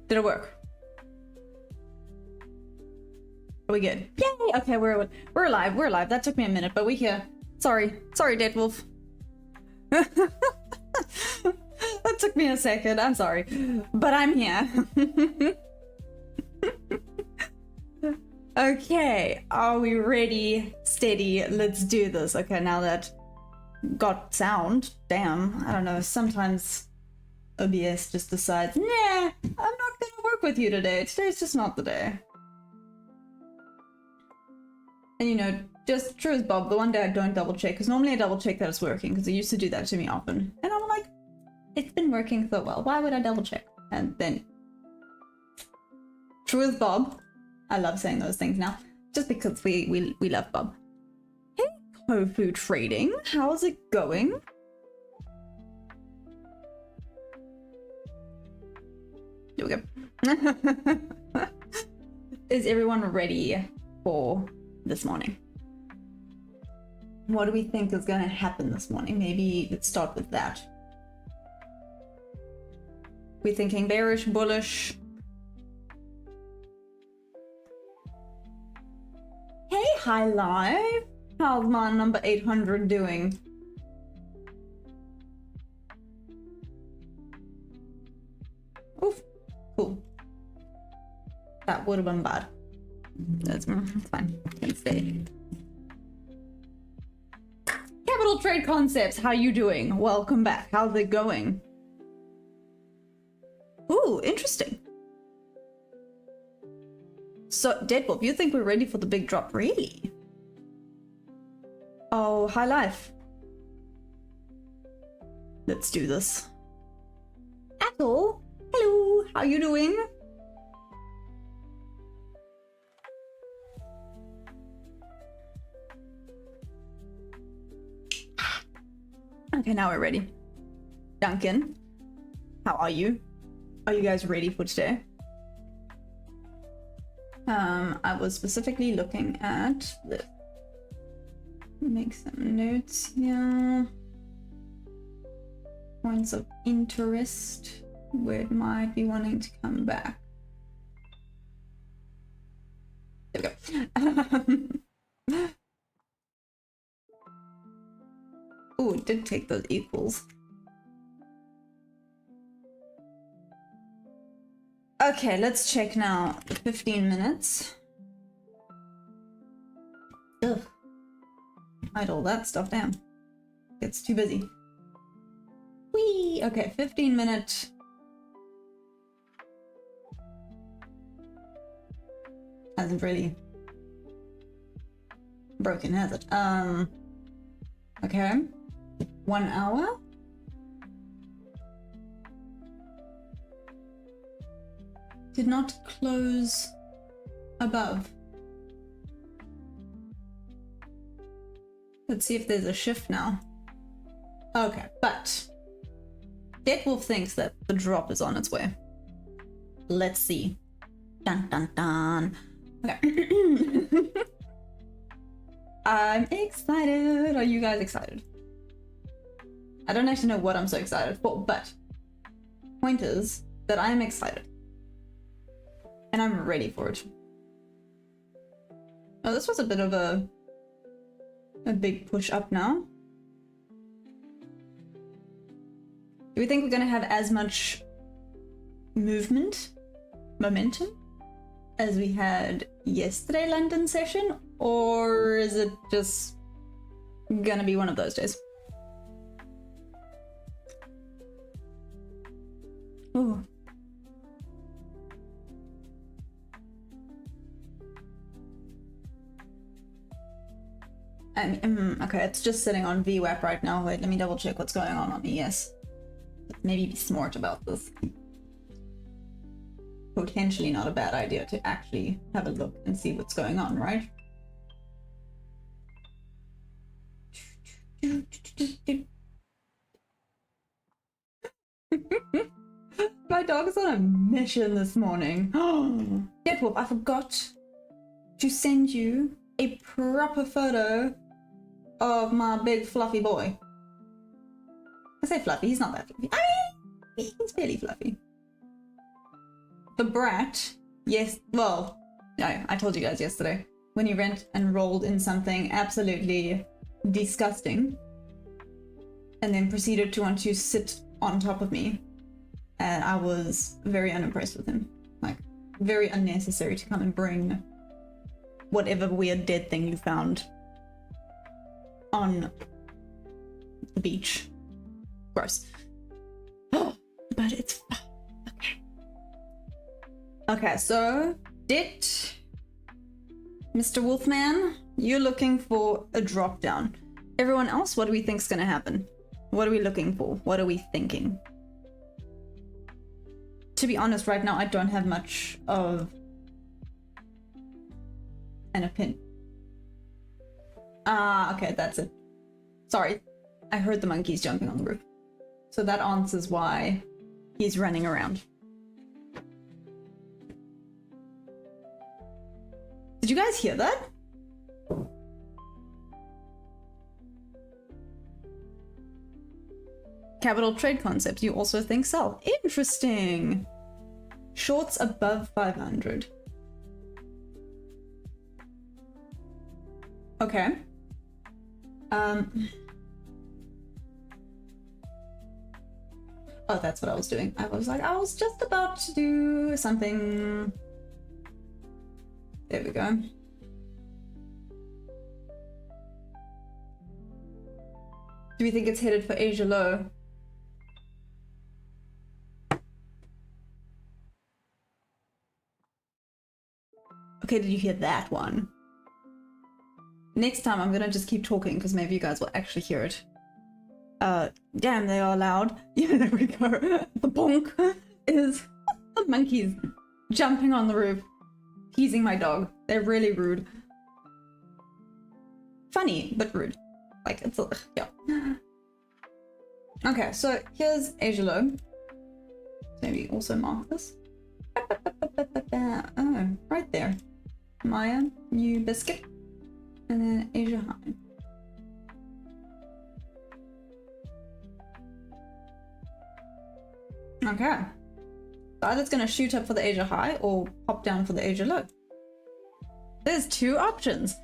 Did it work? Are we good? Yay! Okay, we're alive. We're alive. That took me a minute, but we're here. Sorry, Dead Wolf. That took me a second. I'm sorry, but I'm here. Okay, are we ready? Steady. Let's do this. Okay, now that got sound. Damn, I don't know. Sometimes OBS just decides, nah, I'm not gonna work with you today. Today's just not the day. And you know, just true as Bob, the one day I don't double check, because normally I double check that it's working, because it used to do that to me often. And I'm like, it's been working so well, why would I double check? And then, true as Bob, I love saying those things now, just because we love Bob. Hey, Tofu Trading, how's it going? Here we go. Is everyone ready for this morning? What do we think is going to happen this morning? Maybe let's start with that. We're thinking bearish, bullish. Hey, High Live! How's my number 800 doing? Oof, cool. That would have been bad. That's fine. Can stay. Capital Trade Concepts, how you doing? Welcome back. How's it going? Ooh, interesting. So, Deadwolf, you think we're ready for the big drop? Really? Oh, High Life. Let's do this. Ethel, hello. How you doing? Okay, now we're ready. Duncan, how are you? Are you guys ready for today? I was specifically looking at the... Make some notes here. Points of interest, where it might be wanting to come back. There we go. Oh, it did take those equals. Okay, let's check now. 15 minutes. Ugh. Hide all that stuff down. It's too busy. Whee! Okay, 15-minute. Hasn't really broken, has it? Okay. 1 hour. Did not close above. Let's see if there's a shift now. Okay, but Deadwolf thinks that the drop is on its way. Let's see. Dun dun dun. Okay. I'm excited. Are you guys excited? I don't actually know what I'm so excited for, but point is that I am excited. And I'm ready for it. Oh, this was a bit of a big push up now. Do we think we're gonna have as much momentum as we had yesterday London session? Or is it just gonna be one of those days? Ooh. Okay, it's just sitting on VWAP right now. Wait, let me double check what's going on ES. Maybe be smart about this. Potentially not a bad idea to actually have a look and see what's going on, right? My dog is on a mission this morning. Deadwolf, I forgot to send you a proper photo of my big fluffy boy. I say fluffy, he's not that fluffy. I mean, he's fairly fluffy. the brat, yes, well, no, I told you guys yesterday, when he went and rolled in something absolutely disgusting, and then proceeded to want to sit on top of me, and I was very unimpressed with him. Like, very unnecessary to come and bring whatever weird dead thing you found on the beach. Gross. But it's okay. Okay, so did Mr. Wolfman, you're looking for a drop down. Everyone else, what do we think's gonna happen? What are we looking for? What are we thinking? To be honest, right now I don't have much of an opinion. Ah, okay, that's it. Sorry, I heard the monkeys jumping on the roof. So that answers why he's running around. Did you guys hear that? Capital trade concept, you also think sell. Interesting. Shorts above 500. Okay. Oh, that's what I was doing. I was just about to do something. There we go. Do we think it's headed for Asia low? Okay, did you hear that one? Next time I'm gonna just keep talking because maybe you guys will actually hear it. Damn, they are loud. Yeah, there we go. The bonk is the monkeys jumping on the roof, teasing my dog. They're really rude. Funny, but rude. Like, it's a, yeah. Okay, so here's Asia low. Maybe also mark this. Oh, right there. Maya, new biscuit. And then Asia high. Okay. So either it's gonna shoot up for the Asia high or pop down for the Asia low. There's two options.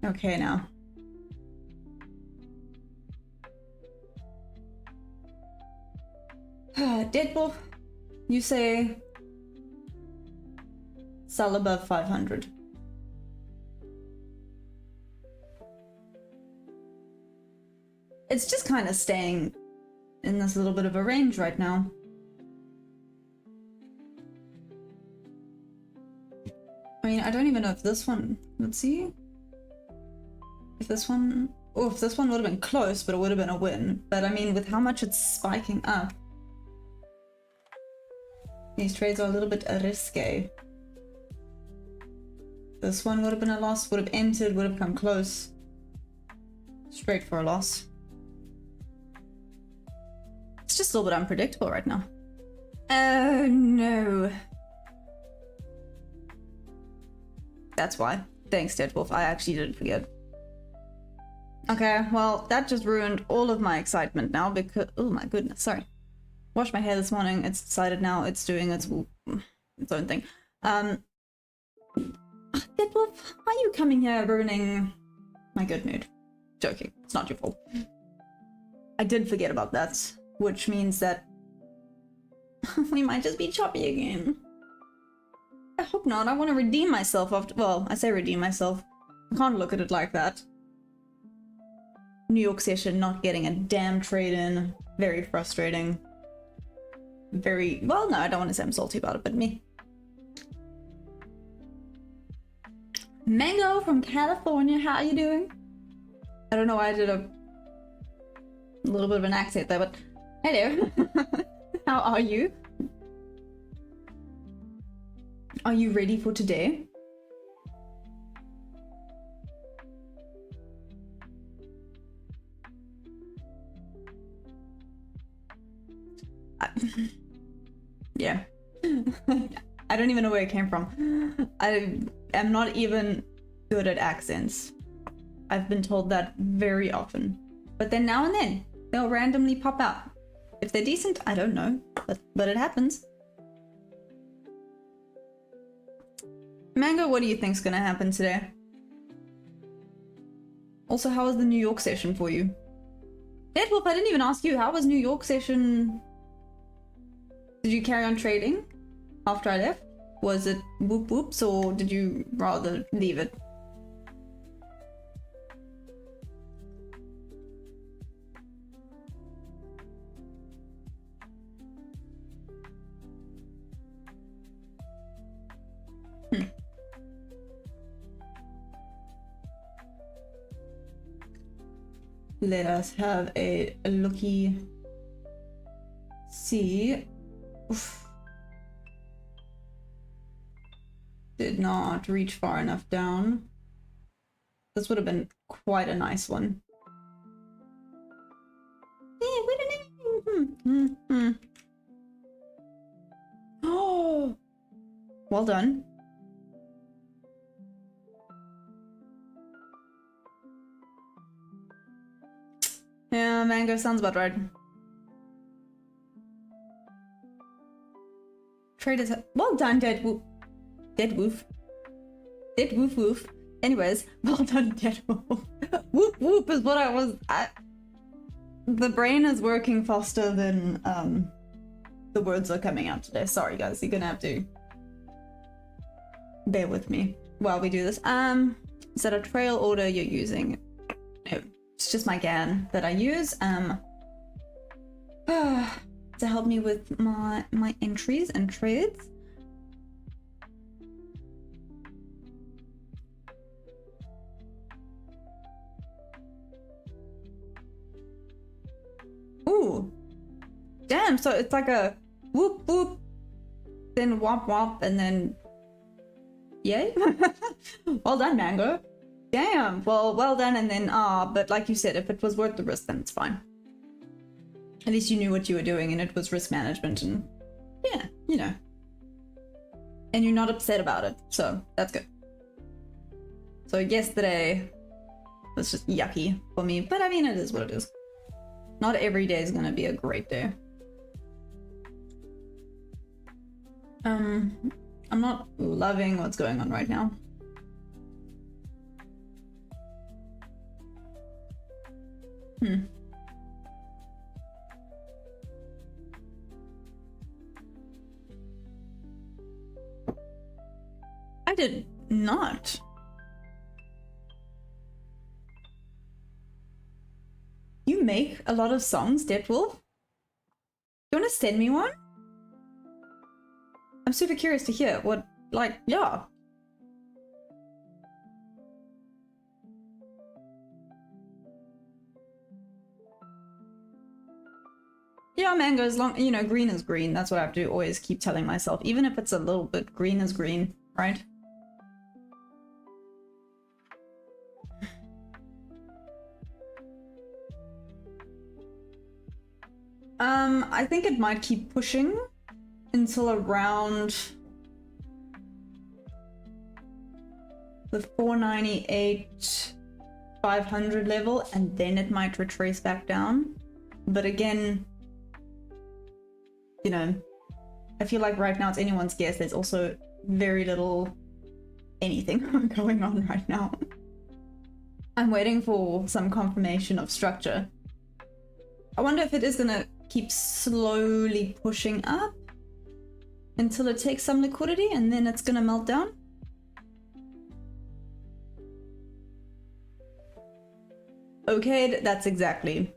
Okay, now. Deadpool, you say sell above 500. It's just kind of staying in this little bit of a range right now. I mean, I don't even know if this one, let's see. If this one, oh, if this one would have been close, but it would have been a win. But I mean, with how much it's spiking up, these trades are a little bit risky. This one would have been a loss, would have entered, would have come close. Straight for a loss. It's just a little bit unpredictable right now. Oh no. That's why. Thanks, Deadwolf. I actually didn't forget. Okay, well, that just ruined all of my excitement now because... Oh my goodness, sorry. Washed my hair this morning. It's decided now it's doing its own thing. Deadwolf, why are you coming here ruining my good mood? Joking. It's not your fault. I did forget about that, which means that we might just be choppy again. I hope not. I want to redeem myself after... Well, I say redeem myself. I can't look at it like that. New York session, not getting a damn trade in. Very frustrating. Very... Well, no, I don't want to say I'm salty about it, but me. Mango from California, how are you doing? I don't know why I did a little bit of an accent there, but hello. How are you? Are you ready for today? Yeah. I don't even know where it came from. I am not even good at accents. I've been told that very often. But then now and then, They'll randomly pop out. If they're decent, I don't know, but it happens. Mango, what do you think's gonna happen today? Also, how was the New York session for you? Deadwolf, I didn't even ask you. How was New York session? Did you carry on trading after I left? Was it whoop whoops, or did you rather leave it? Let us have a looky. See. Oof. Did not reach far enough down. This would have been quite a nice one. Oh, well done. Yeah, Mango sounds about right. Traders, well done, Dead Woof. Dead Woof. Dead Woof Woof. Anyways, well done, Dead Woof. Whoop whoop is what I was. The brain is working faster than the words are coming out today. Sorry, guys, you're gonna have to bear with me while we do this. Is that a trail order you're using? No. It's just my GAN that I use to help me with my entries and trades. Ooh, damn! So it's like a whoop whoop, then womp womp, and then yay! Well done, Mango. Damn, well done, and then but like you said, if it was worth the risk, then it's fine. At least you knew what you were doing, and it was risk management, and yeah, you know. And you're not upset about it, so that's good. So yesterday was just yucky for me, but I mean, it is what it is. Not every day is gonna be a great day. I'm not loving what's going on right now. I did not. You make a lot of songs, Deadwolf? You want to send me one? I'm super curious to hear what, like, yeah. Yeah, Mango, as long, you know, green is green. That's what I have to always keep telling myself. Even if it's a little bit, green is green, right? I think it might keep pushing until around the 498, 500 level, and then it might retrace back down. But again, you know, I feel like right now it's anyone's guess. There's also very little anything going on right now. I'm waiting for some confirmation of structure. I wonder if it is gonna keep slowly pushing up until it takes some liquidity and then it's gonna melt down. Okay, that's exactly.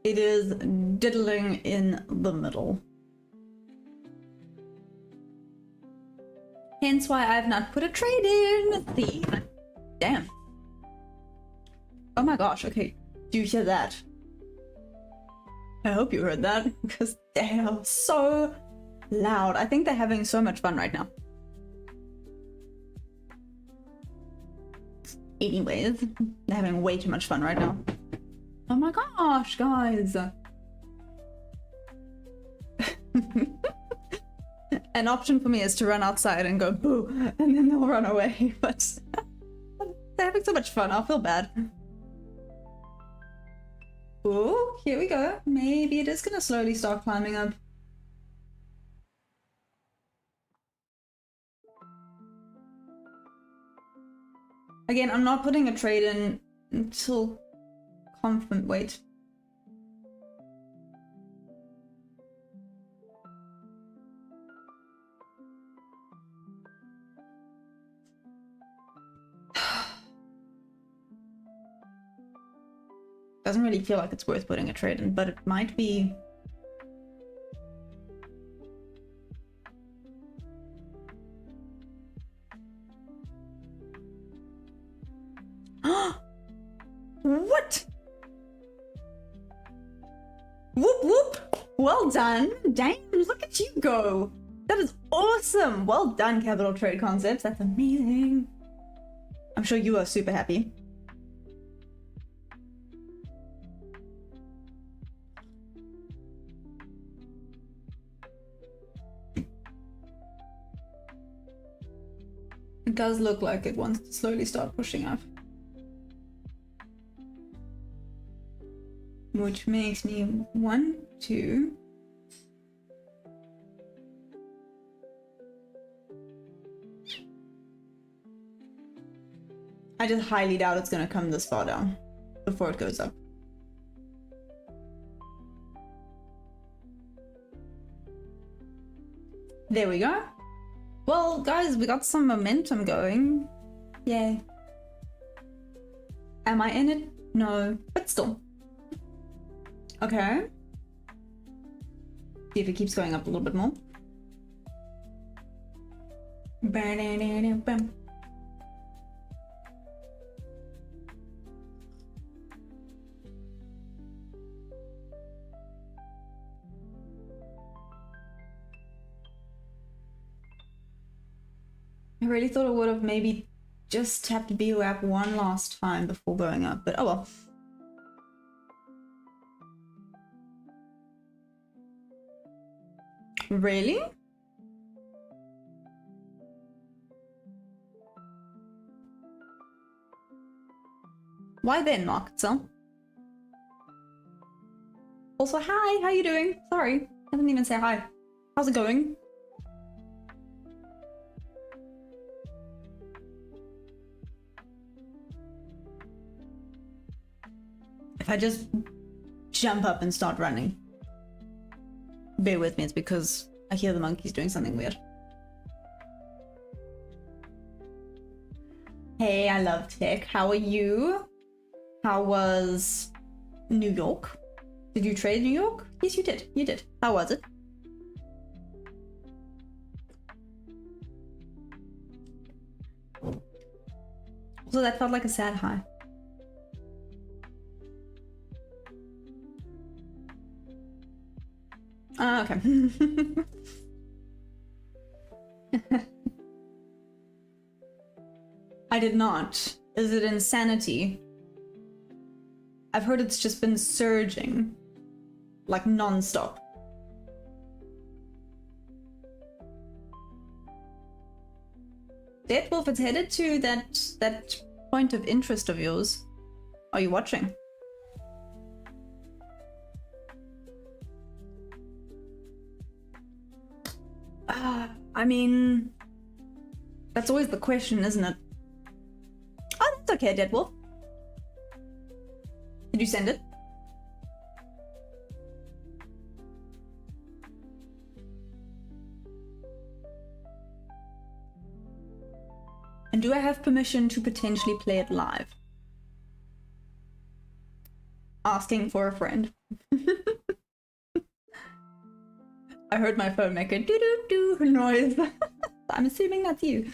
It is diddling in the middle. Hence why I've not put a trade in. See? Damn. Oh my gosh, okay. Do you hear that? I hope you heard that, because they are so loud. I think they're having so much fun right now. Anyways, they're having way too much fun right now. Oh my gosh, guys. An option for me is to run outside and go boo, and then they'll run away, but they're having so much fun, I'll feel bad. Oh, here we go. Maybe it is gonna slowly start climbing up. Again, I'm not putting a trade in until confident. Wait. Doesn't really feel like it's worth putting a trade in, but it might be. What? Whoop whoop! Well done! Dang, look at you go! That is awesome! Well done, Capital Trade Concepts. That's amazing. I'm sure you are super happy. It does look like it wants to slowly start pushing up. Which makes me want to... I just highly doubt it's gonna come this far down before it goes up. There we go. Well, guys, we got some momentum going. Yay. Am I in it? No, but still. Okay. See if it keeps going up a little bit more. I really thought it would have maybe just tapped VWAP one last time before going up, but oh well. Really? Why then, market sell? Also, hi, how you doing? Sorry, I didn't even say hi. How's it going? If I just jump up and start running, bear with me, it's because I hear the monkeys doing something weird. Hey, I love tech. How are you? How was New York? Did you trade New York? Yes, you did. You did. How was it? So that felt like a sad high. Okay. I did not. Is it insanity? I've heard it's just been surging, like non-stop. Deadwolf, it's headed to that point of interest of yours. Are you watching? I mean, that's always the question, isn't it? Oh, that's okay, Deadwolf. Did you send it? And do I have permission to potentially play it live? Asking for a friend. I heard my phone make a doo-doo-doo noise. I'm assuming that's you.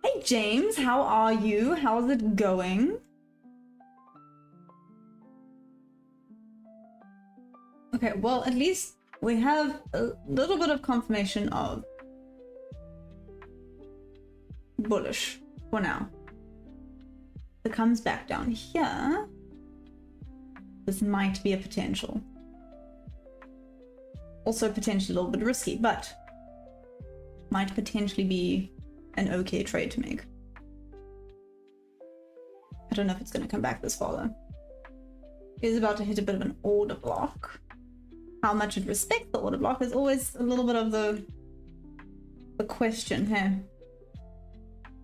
Hey James, how are you? How's it going? Okay, well, at least we have a little bit of confirmation of bullish for now. If it comes back down here, this might be a potential. Also potentially a little bit risky, but might potentially be an okay trade to make. I don't know if it's going to come back this far though. It's about to hit a bit of an order block. How much it respects the order block is always a little bit of the question here.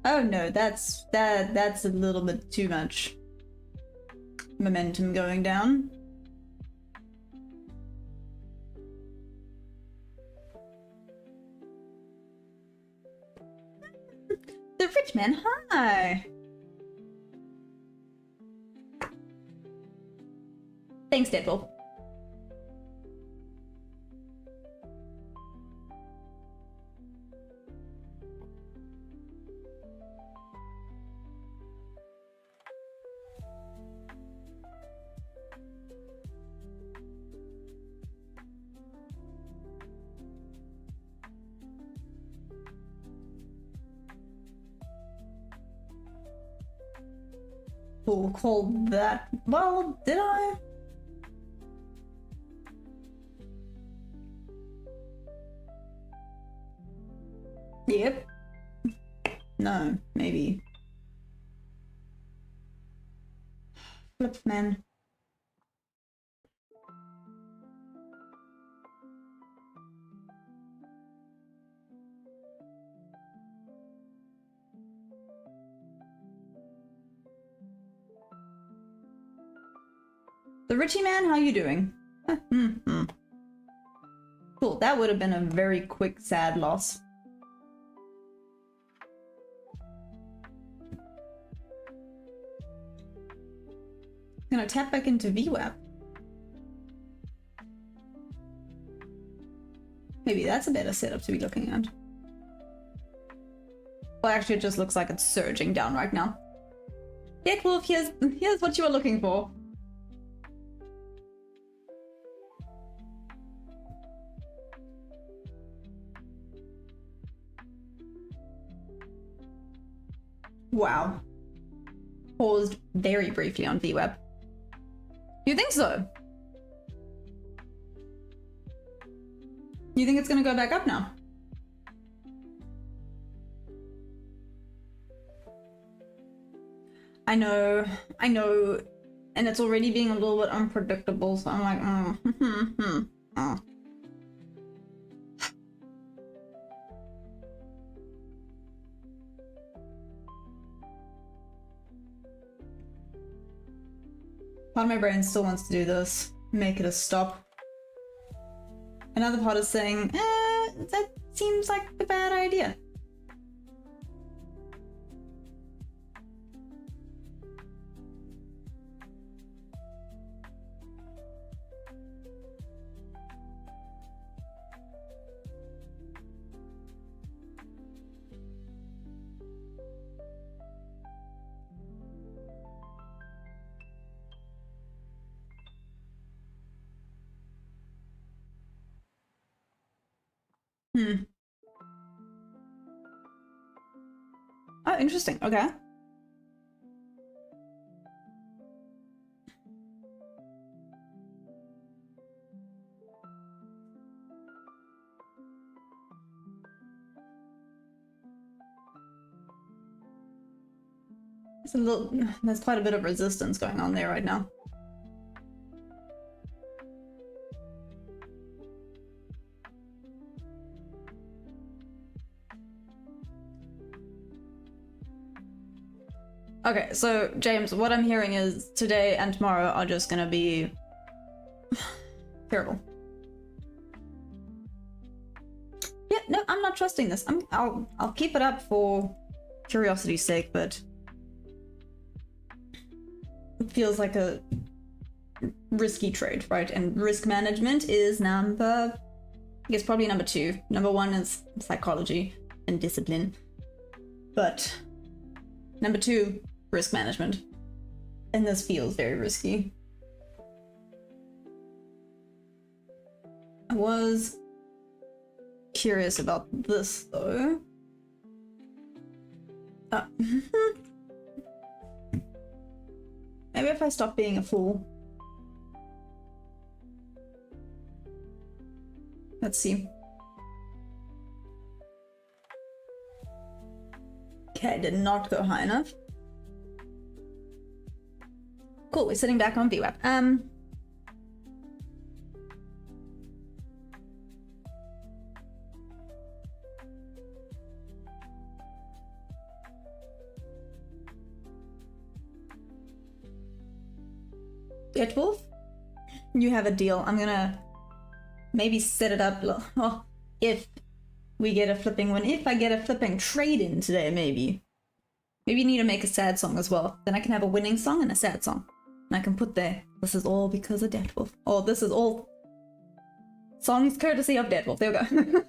Oh no, that's a little bit too much momentum going down. The rich man, hi. Thanks, Deadpool. We'll call that. Well, did I? Yep. No, maybe. Flip, man. The Richie man, how you doing? Cool, that would have been a very quick, sad loss. Gonna tap back into VWAP. Maybe that's a better setup to be looking at. Well, actually, it just looks like it's surging down right now. Yeah, Wolf, here's what you were looking for. Wow. Paused very briefly on VWAP. You think so? You think it's gonna go back up now? I know, and it's already being a little bit unpredictable, so I'm like, oh. Part of my brain still wants to do this, make it a stop. Another part is saying, that seems like a bad idea. Oh, interesting. Okay. There's quite a bit of resistance going on there right now. Okay, so James, what I'm hearing is today and tomorrow are just gonna be terrible. Yeah, no, I'm not trusting this. I'll keep it up for curiosity's sake, but it feels like a risky trade, right? And risk management is I guess probably number 2. Number 1 is psychology and discipline, but number 2, risk management. And this feels very risky. I was curious about this though. Maybe if I stop being a fool. Let's see. Okay, did not go high enough. Cool, we're sitting back on VWAP. Deadwolf, you have a deal. I'm gonna maybe set it up if we get a flipping one. If I get a flipping trade in today, maybe. Maybe you need to make a sad song as well. Then I can have a winning song and a sad song. And I can put there, this is all because of Deadwolf. Or this is all songs courtesy of Deadwolf. There we go.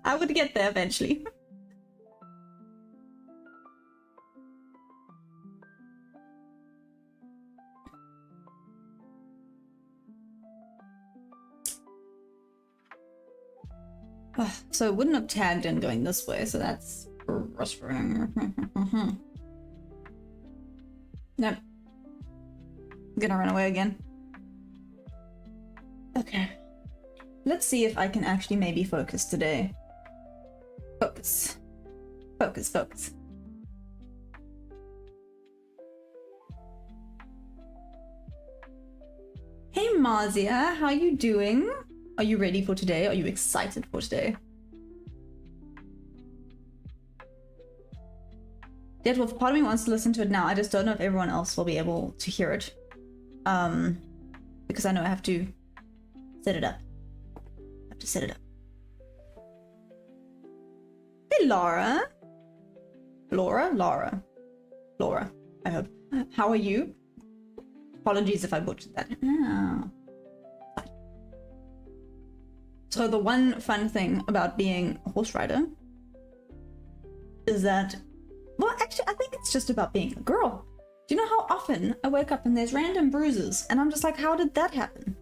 I would get there eventually. So it wouldn't have tagged in going this way, so that's frustrating. Nope. I'm gonna run away again. Okay. Let's see if I can actually maybe focus today. Focus. Focus, focus. Hey Marzia, how you doing? Are you ready for today? Are you excited for today? Deadwolf, part of me wants to listen to it now. I just don't know if everyone else will be able to hear it. Because I know I have to set it up. I have to set it up. Hey Laura. Laura, I hope. How are you? Apologies if I butchered that. Oh. So the one fun thing about being a horse rider is that, well, actually, I think it's just about being a girl. Do you know how often I wake up and there's random bruises and I'm just like, how did that happen?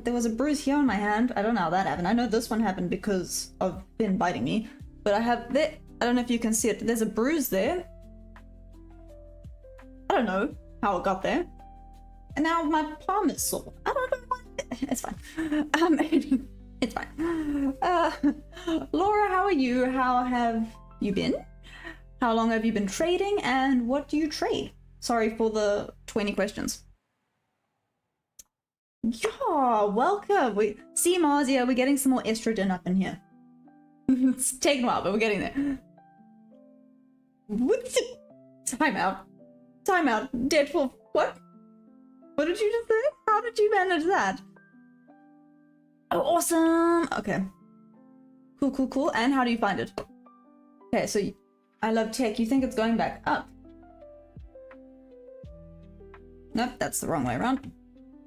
There was a bruise here on my hand. I don't know how that happened. I know this one happened because of Finn biting me, but I have there. I don't know if you can see it. There's a bruise there. I don't know how it got there. And now my palm is sore. I don't know why. It's fine. It's fine. Laura, how are you? How have you been? How long have you been trading? And what do you trade? Sorry for the 20 questions. Yeah, welcome. See, Marzia, we're getting some more estrogen up in here. It's taken a while, but we're getting there. What's it? Time out. Time out. Deadpool. What? What did you just say? How did you manage that? Oh, awesome. Okay. Cool, cool, cool. And how do you find it? Okay, so I love tech. You think it's going back up? Nope, that's the wrong way around.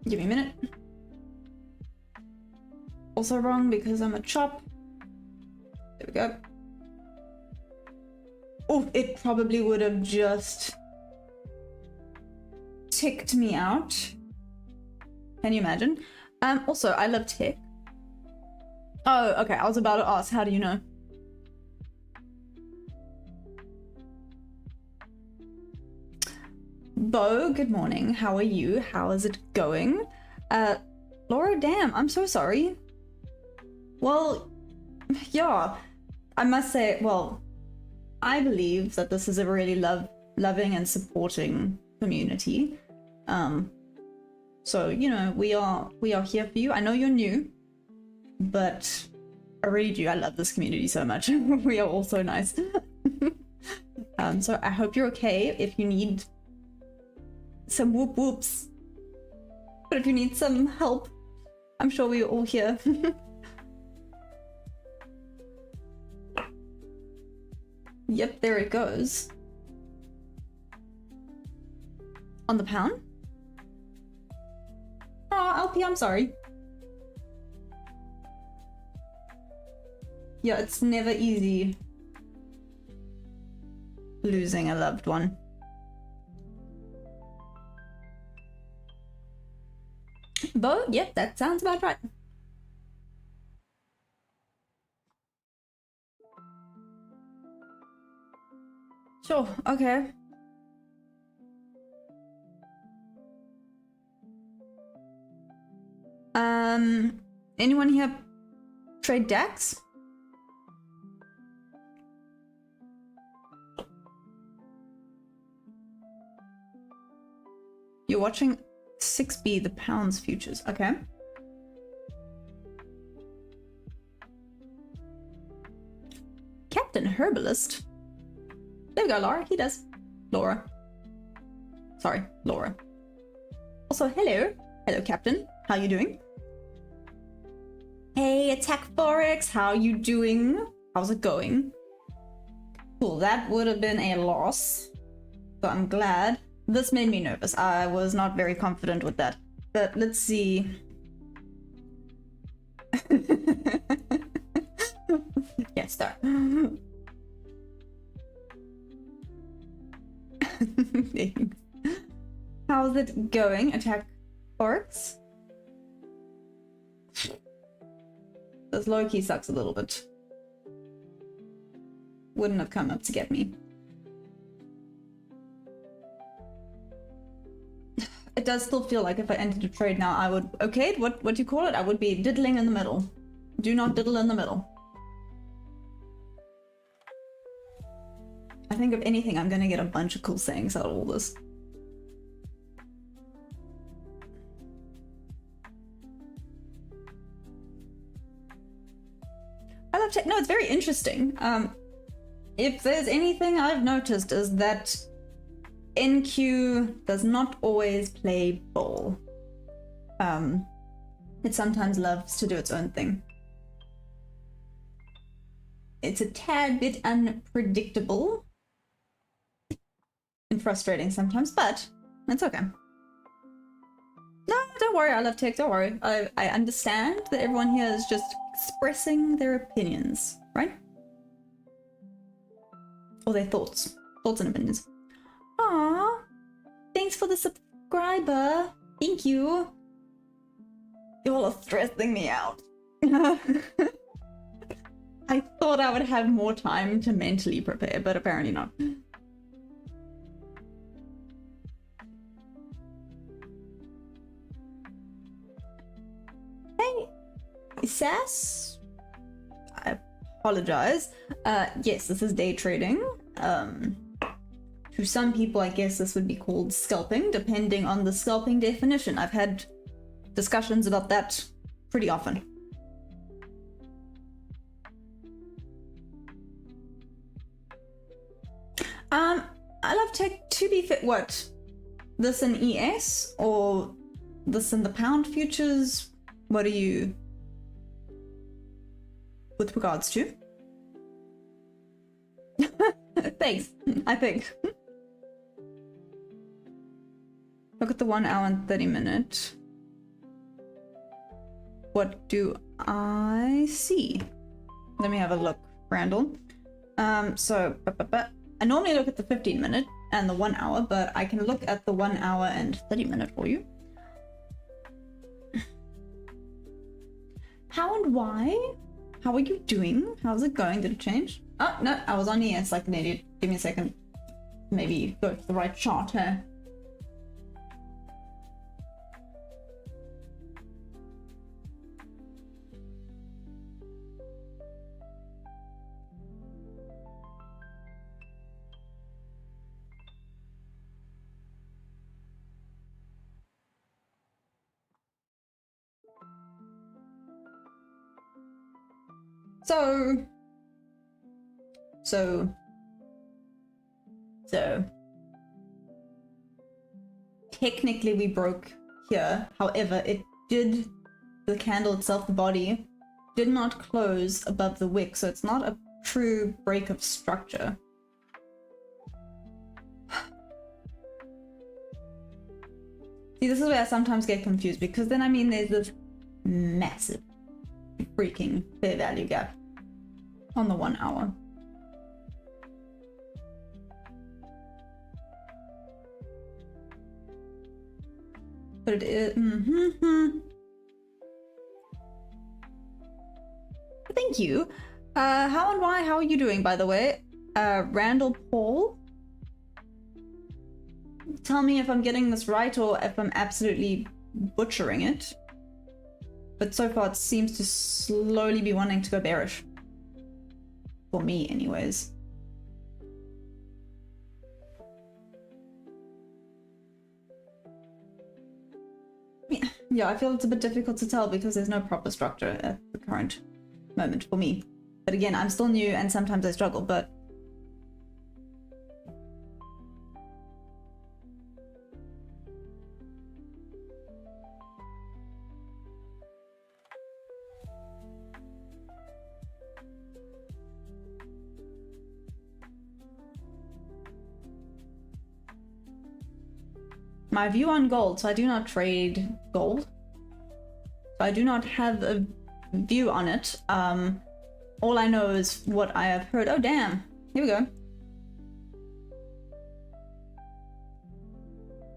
Give me a minute. Also wrong because I'm a chop. There we go. Oh, it probably would have just ticked me out. Can you imagine? Also, I love tech. Oh, okay. I was about to ask, how do you know? Bo, good morning. How are you? How is it going? Laura, damn, I'm so sorry. Well, yeah, I must say, well, I believe that this is a really loving and supporting community. So, you know, we are here for you. I know you're new, but I really do. I love this community so much. We are all so nice. So I hope you're okay. If you need some whoop whoops, but if you need some help, I'm sure we're all here. Yep, there it goes. On the pound? Oh, LP, I'm sorry. Yeah, it's never easy losing a loved one. But, yep, that sounds about right. Sure, okay. Anyone here trade DAX? You're watching 6B, the pounds futures. Okay. Captain Herbalist. There we go, Laura. He does. Laura. Sorry, Laura. Also, hello. Hello, Captain. How you doing? Hey, Attack Forex. How you doing? How's it going? Cool, that would have been a loss. So I'm glad. This made me nervous. I was not very confident with that. But let's see. Yeah, start. How's it going, Attack Forex? This low-key sucks a little bit. Wouldn't have come up to get me. It does still feel like if I entered a trade now, I would... Okay, what do you call it? I would be diddling in the middle. Do not diddle in the middle. I think if anything, I'm gonna get a bunch of cool sayings out of all this. I love tech. No, it's very interesting. If there's anything I've noticed is that NQ does not always play ball. It sometimes loves to do its own thing. It's a tad bit unpredictable and frustrating sometimes, but it's okay. No, don't worry, I love tech, don't worry. I understand that everyone here is just expressing their opinions, right? Or their thoughts. Thoughts and opinions. Aww, thanks for the subscriber. Thank you. You all are stressing me out. I thought I would have more time to mentally prepare, but apparently not. Hey, Sass? I apologize. Yes, this is day trading. To some people, I guess this would be called scalping, depending on the scalping definition. I've had discussions about that pretty often. I love tech to be fit. What? This in ES or this in the pound futures? What are you with regards to? Thanks, I think. Look at the 1 hour and 30 minute. What do I see? Let me have a look, Randall. I normally look at the 15 minute and the 1 hour, but I can look at the 1 hour and 30 minute for you. How and why? How are you doing? How's it going? Did it change? Oh, no, I was on ES like an idiot. Give me a second. Maybe go to the right chart here. So technically we broke here. However, the candle itself, the body, did not close above the wick, so it's not a true break of structure. See, this is where I sometimes get confused, because then, I mean, there's this massive freaking fair value gap on the 1 hour. But it is... Thank you. How and why? How are you doing, by the way? Randall Paul? Tell me if I'm getting this right or if I'm absolutely butchering it. But so far it seems to slowly be wanting to go bearish. For me, anyways. Yeah, I feel it's a bit difficult to tell because there's no proper structure at the current moment for me. But again, I'm still new and sometimes I struggle, but my view on gold, so I do not trade gold. So I do not have a view on it. All I know is what I have heard. Oh, damn. Here we go.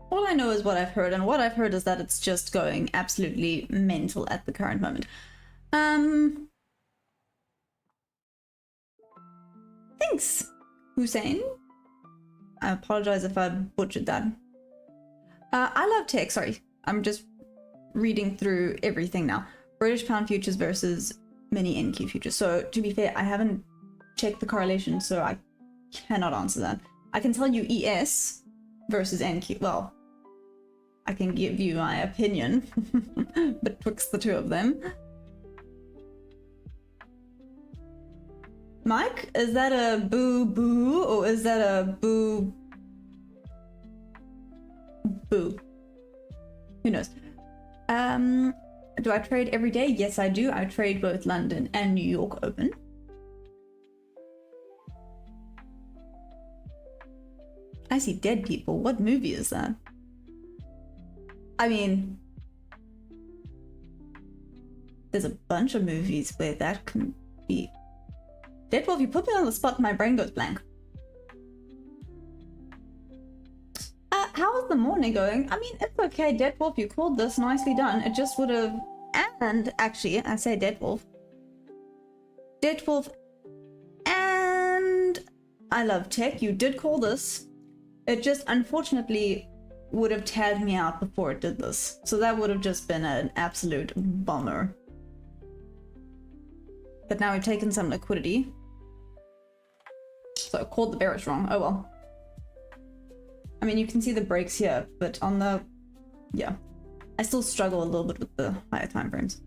All I know is what I've heard, and what I've heard is that it's just going absolutely mental at the current moment. Thanks, Hussein. I apologize if I butchered that. I love tech, sorry. I'm just reading through everything now. British pound futures versus mini NQ futures. So to be fair, I haven't checked the correlation, so I cannot answer that. I can tell you ES versus NQ. Well, I can give you my opinion betwixt the two of them. Mike, is that a boo boo or is that a boo boo? Who knows? Do I trade every day? Yes, I do. I trade both London and New York Open. I see dead people. What movie is that? I mean, there's a bunch of movies where that can be. Deadwolf, you put me on the spot, my brain goes blank. How is the morning going? I mean, it's okay, Deadwolf, you called this, nicely done. It just would have... And, actually, I say Deadwolf. Deadwolf and... I love tech, you did call this. It just, unfortunately, would have tagged me out before it did this. So that would have just been an absolute bummer. But now we've taken some liquidity. So I called the bearish wrong. Oh well. I mean, you can see the breaks here, but on the... Yeah. I still struggle a little bit with the higher time frames.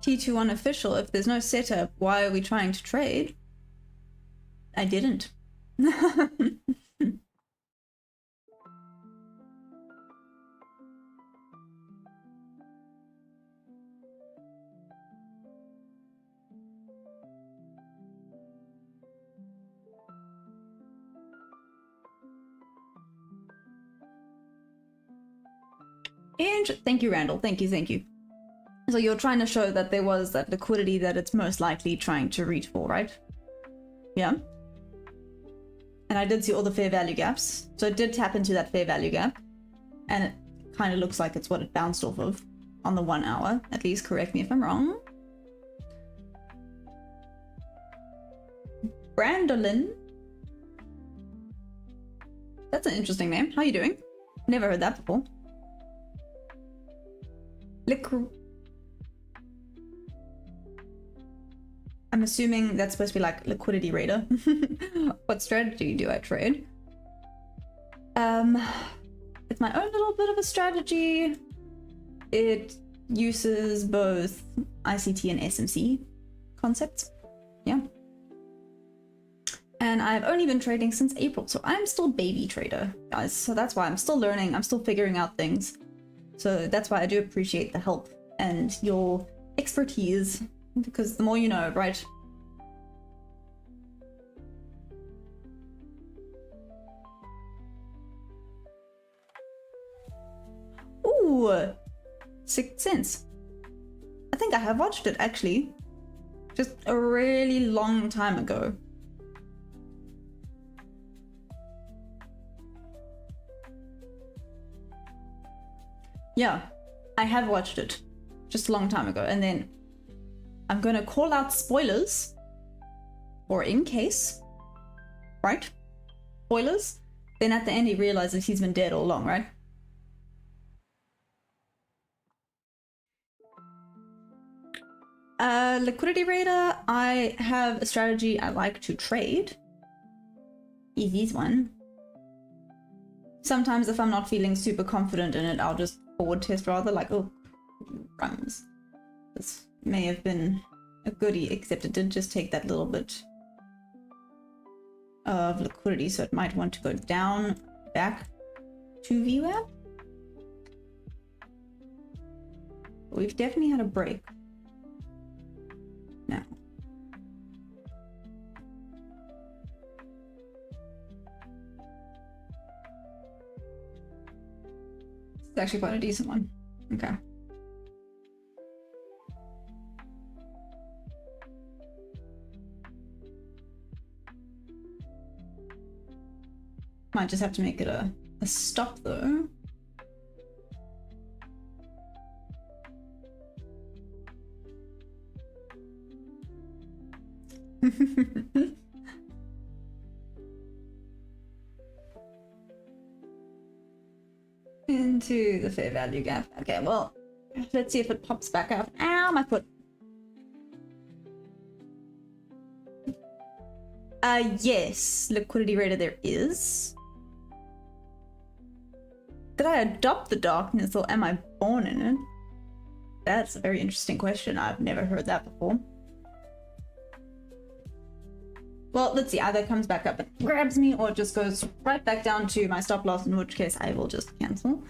T21 official, if there's no setup, why are we trying to trade? I didn't. And thank you, Randall. Thank you, thank you. So you're trying to show that there was that liquidity that it's most likely trying to reach for, right? Yeah. And I did see all the fair value gaps. So it did tap into that fair value gap. And it kind of looks like it's what it bounced off of on the 1 hour. At least correct me if I'm wrong. Brandolin. That's an interesting name. How are you doing? Never heard that before. I'm assuming that's supposed to be like liquidity raider. What strategy do I trade? It's my own little bit of a strategy. It uses both ICT and SMC concepts. Yeah. And I've only been trading since April, so I'm still baby trader, guys. So that's why I'm still learning. I'm still figuring out things. So that's why I do appreciate the help and your expertise, because the more you know, right? Ooh, Sixth Sense. I think I have watched it actually, just a really long time ago. Yeah, I have watched it just a long time ago, and then I'm gonna call out spoilers, or in case, right? Spoilers. Then at the end he realizes he's been dead all along, right? Liquidity Radar, I have a strategy I like to trade. Easy's one. Sometimes if I'm not feeling super confident in it, I'll just forward test rather, like, oh, crumbs. This may have been a goodie, except it did just take that little bit of liquidity, so it might want to go down, back to VWAP. We've definitely had a break. Now. It's actually quite a decent one. Okay. Might just have to make it a stop though. Into the fair value gap. Okay, well, let's see if it pops back up. Ow, my foot. Yes, liquidity radar there is. Did I adopt the darkness or am I born in it? That's a very interesting question. I've never heard that before. Well, let's see. Either it comes back up and grabs me or it just goes right back down to my stop loss, in which case I will just cancel.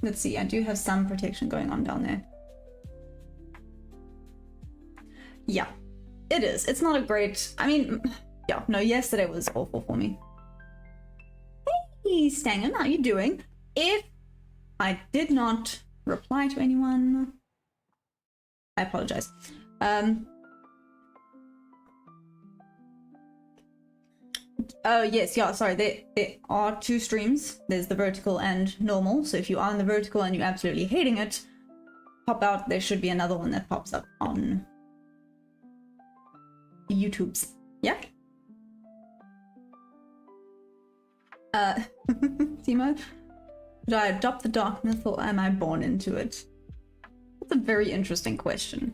Let's see. I do have some protection going on down there. Yeah, it is. It's not a great... I mean, yeah, no, yesterday was awful for me. Hey, Stangen, how are you doing? If I did not reply to anyone... I apologize. Oh, yes, yeah, sorry. There are two streams. There's the vertical and normal. So if you are in the vertical and you're absolutely hating it, pop out. There should be another one that pops up on YouTube's. Yeah? Timo? Did I adopt the darkness or am I born into it? That's a very interesting question.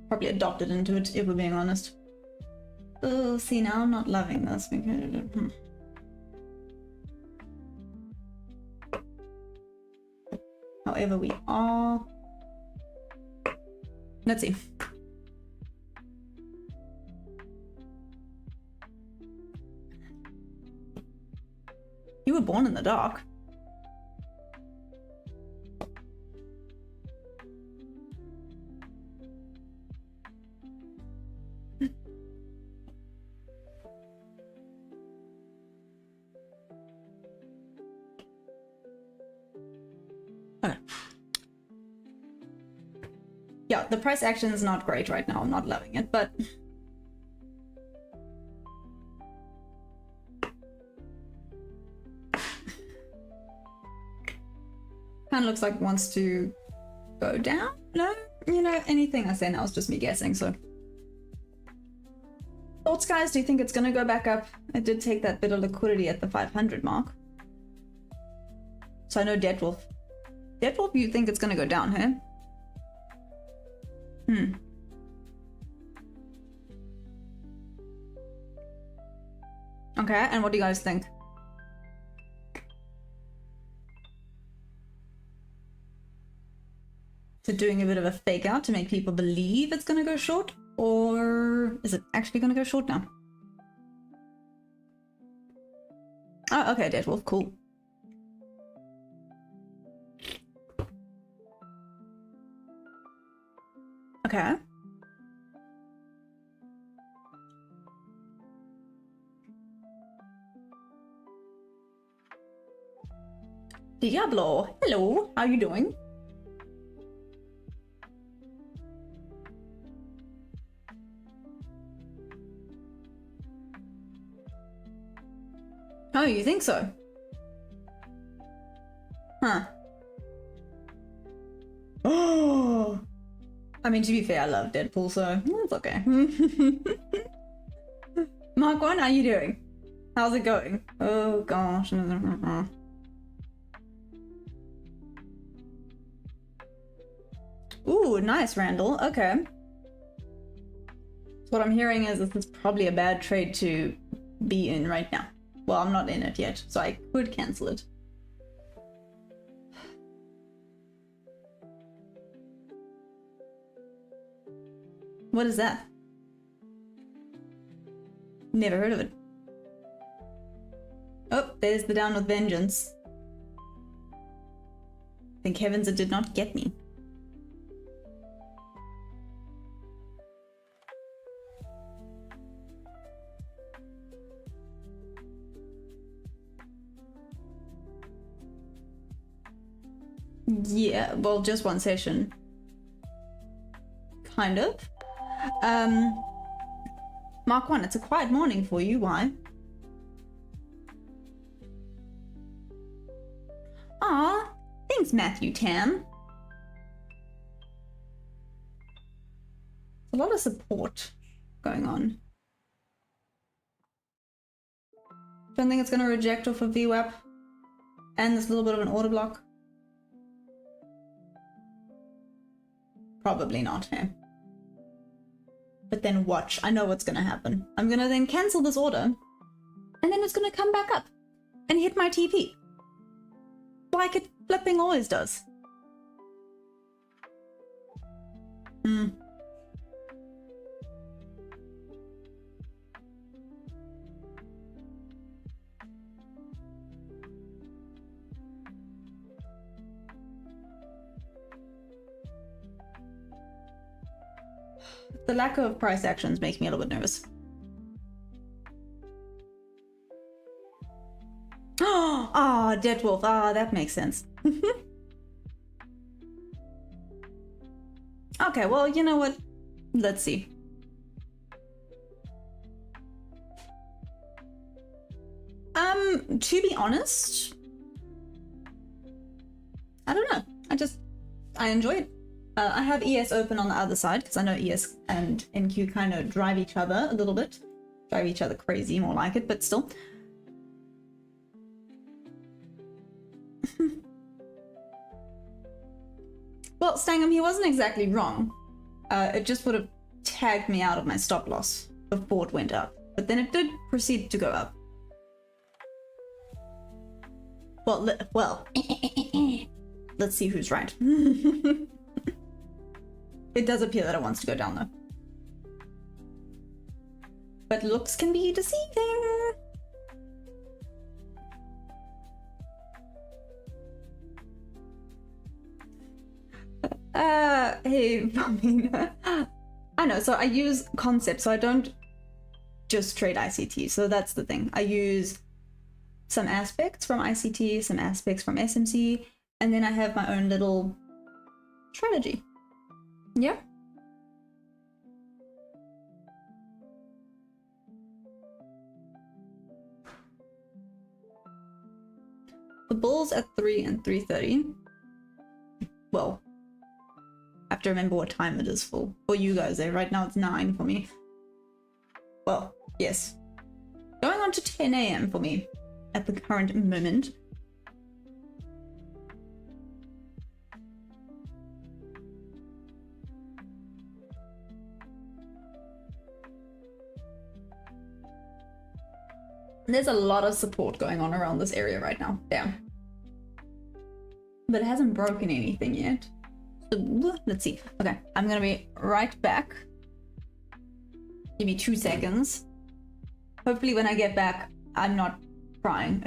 Probably adopted into it, if we're being honest. Oh, see, now I'm not loving this because... However, we are... Let's see. You were born in the dark. Okay. Yeah, the price action is not great right now. I'm not loving it, but... kind of looks like it wants to go down. No, you know, anything I say now is just me guessing, so. Thoughts, guys? Do you think it's going to go back up? I did take that bit of liquidity at the 500 mark. So I know Deadwolf. Deadwolf, you think it's going to go down, huh? Okay, and what do you guys think? Is it doing a bit of a fake out to make people believe it's gonna go short? Or is it actually gonna go short now? Oh, okay, Deadwolf, cool. Okay. Diablo, hello, how are you doing? Oh, you think so? Huh. Oh! I mean, to be fair, I love Deadpool, so it's okay. Mark 1, how are you doing? How's it going? Oh gosh. Ooh, nice, Randall. Okay. So what I'm hearing is this is probably a bad trade to be in right now. Well, I'm not in it yet, so I could cancel it. What is that? Never heard of it. Oh, there's the down with vengeance. Thank heavens it did not get me. Yeah, well, just one session. Kind of. Mark 1, it's a quiet morning for you. Why? Aw, thanks, Matthew Tam. A lot of support going on. Don't think it's going to reject off of VWAP and this little bit of an order block. Probably not, hey? But then watch, I know what's gonna happen. I'm gonna then cancel this order, and then it's gonna come back up and hit my TP. Like it flipping always does. The lack of price actions makes me a little bit nervous. Oh, Dead Wolf. Ah, that makes sense. Okay, well, you know what? Let's see. To be honest, I don't know. I enjoy it. I have ES open on the other side because I know ES and NQ kind of drive each other a little bit. Drive each other crazy, more like it, but still. Well, Stangham, he wasn't exactly wrong. It just would have tagged me out of my stop loss before it went up. But then it did proceed to go up. Well, let's see who's right. It does appear that it wants to go down though. But looks can be deceiving. Hey, Bobina. I know, so I use concepts, so I don't just trade ICT. So that's the thing. I use some aspects from ICT, some aspects from SMC, and then I have my own little strategy. Yeah. The bull's at 3 and 3:30. Well, I have to remember what time it is for you guys there. Right now it's 9 for me. Well, yes. Going on to 10 AM for me at the current moment. There's a lot of support going on around this area right now. Damn. But it hasn't broken anything yet. So, let's see. Okay, I'm gonna be right back. Give me 2 seconds. Hopefully when I get back, I'm not crying.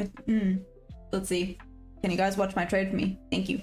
Let's see. Can you guys watch my trade for me? Thank you.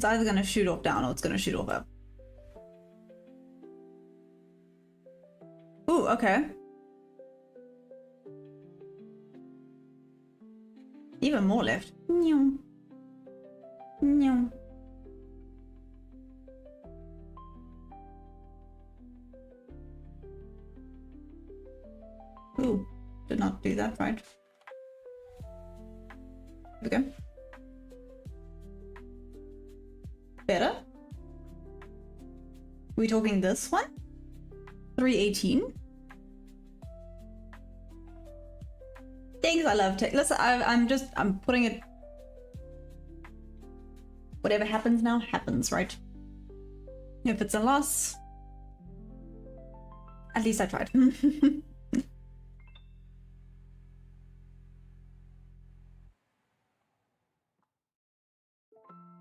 It's either going to shoot off down or it's going to shoot off up. Ooh, okay. Even more left. Ooh, did not do that right. Here we go. Better? We talking this one? 318. Things I love tech. Listen, I'm putting it. Whatever happens now happens, right? If it's a loss, at least I tried.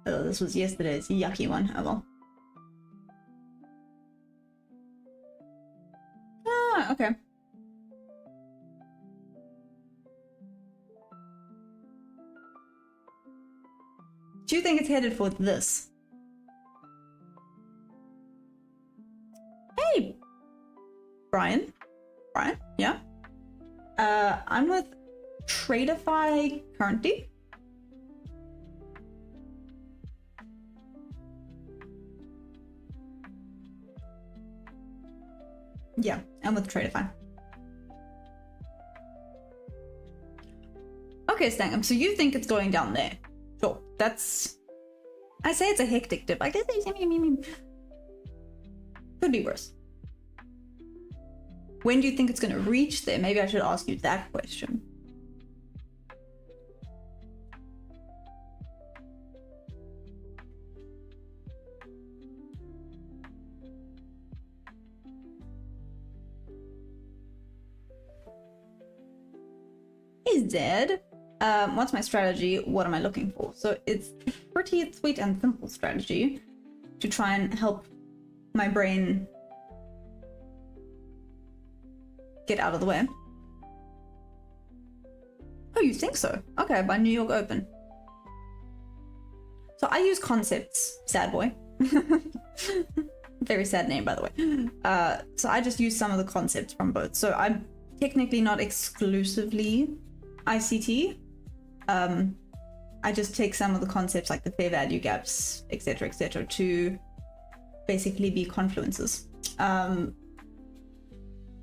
Oh, this was yesterday's yucky one. Oh well. Ah, okay. Do you think it's headed for this? Hey, Brian. Brian, yeah. I'm with Tradeify currently. Yeah, I'm with Tradeify. Okay, Stangam, so you think it's going down there? Sure, that's... I say it's a hectic dip. I guess could be worse. When do you think it's going to reach there? Maybe I should ask you that question. He's dead. What's my strategy? What am I looking for? So it's a pretty sweet and simple strategy to try and help my brain get out of the way. Oh, you think so? Okay, by New York Open. So I use concepts, sad boy. Very sad name, by the way. So I just use some of the concepts from both. So I'm technically not exclusively ICT. I just take some of the concepts like the fair value gaps, etc., to basically be confluences.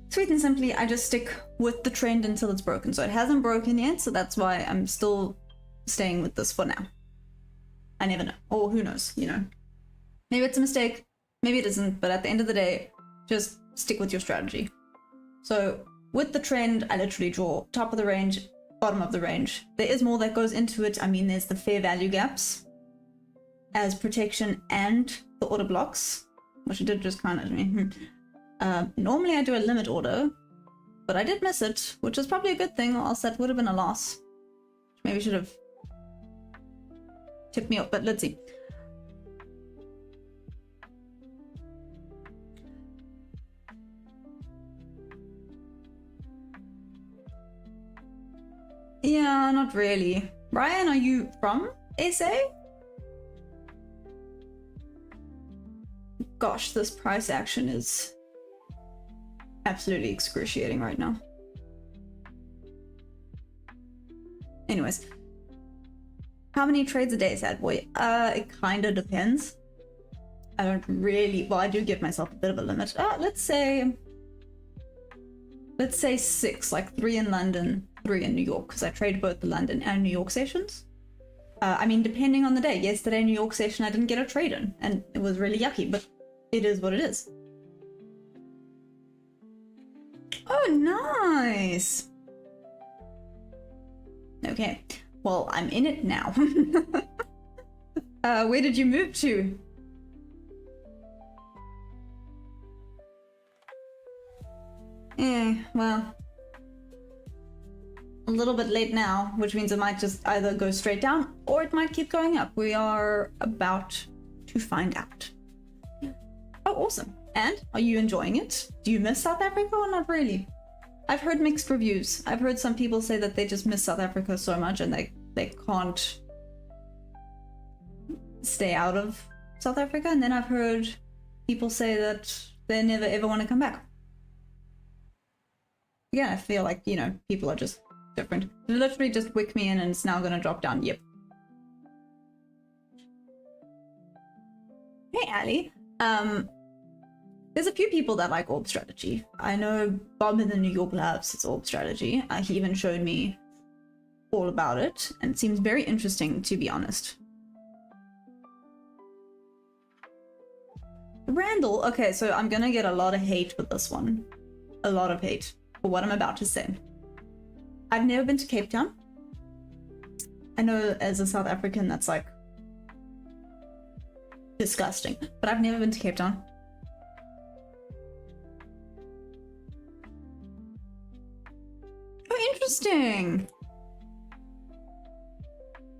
Sweet and simply, I just stick with the trend until it's broken. So it hasn't broken yet, so that's why I'm still staying with this for now. I never know, or who knows, you know. Maybe it's a mistake, maybe it isn't, but at the end of the day, just stick with your strategy. So with the trend, I literally draw top of the range, bottom of the range. There is more that goes into it. I mean, there's the fair value gaps as protection and the order blocks, which I did just kind of normally I do a limit order, but I did miss it, which is probably a good thing, or else that would have been a loss. Maybe should have tipped me up, but let's see. Yeah, not really. Brian, are you from SA? Gosh, this price action is absolutely excruciating right now. Anyways, how many trades a day, sad boy? It kind of depends. I don't really, well, I do give myself a bit of a limit. Let's say 6, like 3 in London, 3 in New York, because I trade both the London and New York sessions. I mean, depending on the day. Yesterday, New York session, I didn't get a trade in, and it was really yucky, but it is what it is. Oh, nice. Okay, well, I'm in it now. Where did you move to? Well, a little bit late now, which means it might just either go straight down or it might keep going up. We are about to find out. Oh, awesome. And are you enjoying it? Do you miss South Africa or not really? I've heard mixed reviews. I've heard some people say that they just miss South Africa so much and they can't stay out of South Africa, and then I've heard people say that they never ever want to come back. Again, I feel like, you know, people are just different. They literally just wick me in and it's now gonna drop down. Yep. Hey, Ali. There's a few people that like orb strategy. I know Bob in the New York Labs is orb strategy. He even showed me all about it, and it seems very interesting, to be honest. Randall, okay, so I'm gonna get a lot of hate with this one. A lot of hate for what I'm about to say. I've never been to Cape Town. I know as a South African that's like disgusting, but I've never been to Cape Town. Oh, interesting.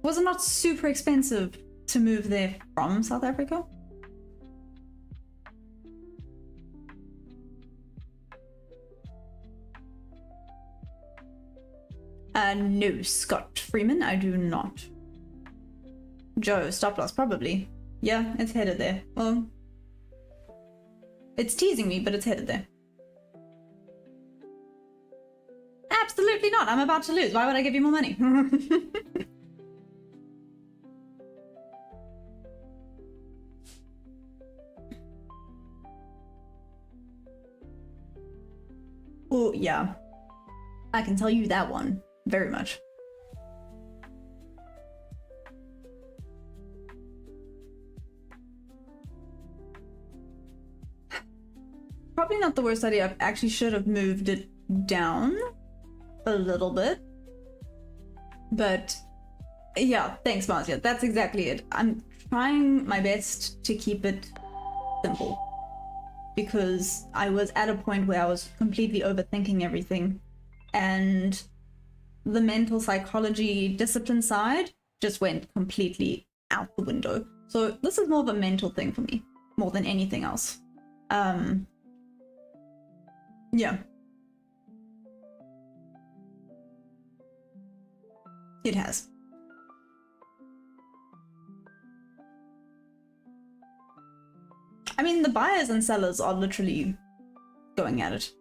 Was it not super expensive to move there from South Africa? No, Scott Freeman, I do not. Joe, stop loss, probably. Yeah, it's headed there. Well, it's teasing me, but it's headed there. Absolutely not. I'm about to lose. Why would I give you more money? Oh, yeah. I can tell you that one. Very much. Probably not the worst idea. I actually should have moved it down a little bit. But yeah, thanks, Marcia. That's exactly it. I'm trying my best to keep it simple, because I was at a point where I was completely overthinking everything, and the mental psychology discipline side just went completely out the window. So this is more of a mental thing for me, more than anything else. Yeah. It has. I mean, the buyers and sellers are literally going at it.